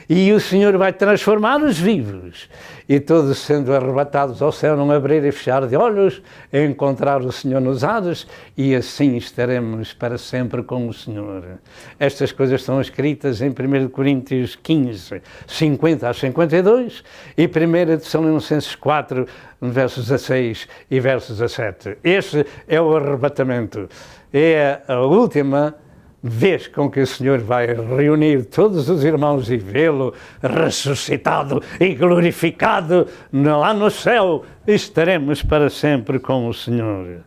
E o Senhor vai transformar os vivos, e todos sendo arrebatados ao céu, num abrir e fechar de olhos, a encontrar o Senhor nos ares, e assim estaremos para sempre com o Senhor. Estas coisas estão escritas em 1 Coríntios 15, 50 a 52, e 1 Tessalonicenses 4, versos 16 e versos 17. Este é o arrebatamento. É a última vez com que o Senhor vai reunir todos os irmãos e vê-lo ressuscitado e glorificado lá no céu, estaremos para sempre com o Senhor.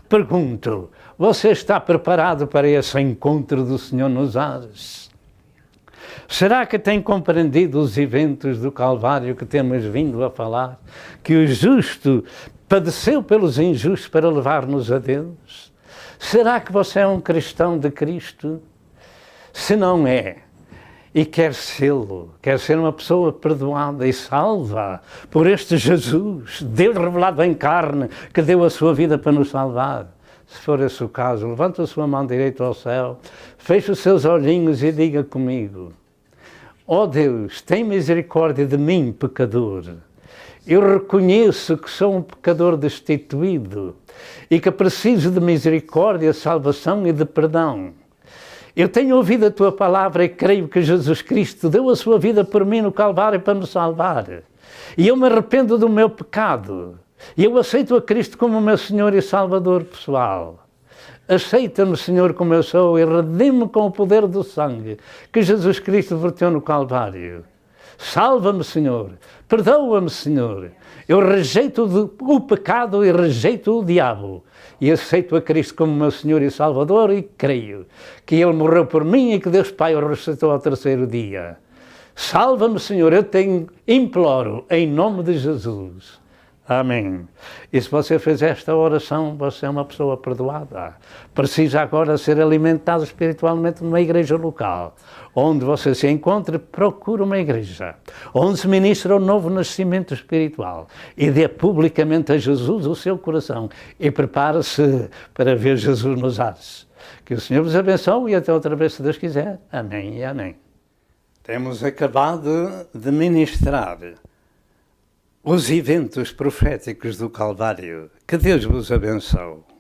Pergunto, você está preparado para esse encontro do Senhor nos ares? Será que tem compreendido os eventos do Calvário que temos vindo a falar? Que o justo padeceu pelos injustos para levar-nos a Deus? Será que você é um cristão de Cristo? Se não é, e quer sê-lo, quer ser uma pessoa perdoada e salva por este Jesus, Deus revelado em carne, que deu a sua vida para nos salvar. Se for esse o caso, levanta a sua mão direita ao céu, feche os seus olhinhos e diga comigo: ó Deus, tem misericórdia de mim, pecador. Eu reconheço que sou um pecador destituído e que preciso de misericórdia, salvação e de perdão. Eu tenho ouvido a tua palavra e creio que Jesus Cristo deu a sua vida por mim no Calvário para me salvar. E eu me arrependo do meu pecado. E eu aceito a Cristo como meu Senhor e Salvador pessoal. Aceita-me, Senhor, como eu sou e redime-me com o poder do sangue que Jesus Cristo verteu no Calvário. Salva-me, Senhor. Perdoa-me, Senhor. Eu rejeito o pecado e rejeito o diabo. E aceito a Cristo como meu Senhor e Salvador e creio que Ele morreu por mim e que Deus Pai o ressuscitou ao terceiro dia. Salva-me, Senhor. Eu imploro, em nome de Jesus. Amém. E se você fez esta oração, você é uma pessoa perdoada. Precisa agora ser alimentado espiritualmente numa igreja local. Onde você se encontre, procure uma igreja. Onde se ministra o novo nascimento espiritual. E dê publicamente a Jesus o seu coração. E prepare-se para ver Jesus nos ares. Que o Senhor vos abençoe e até outra vez, se Deus quiser. Amém e amém. Temos acabado de ministrar os eventos proféticos do Calvário. Que Deus vos abençoe.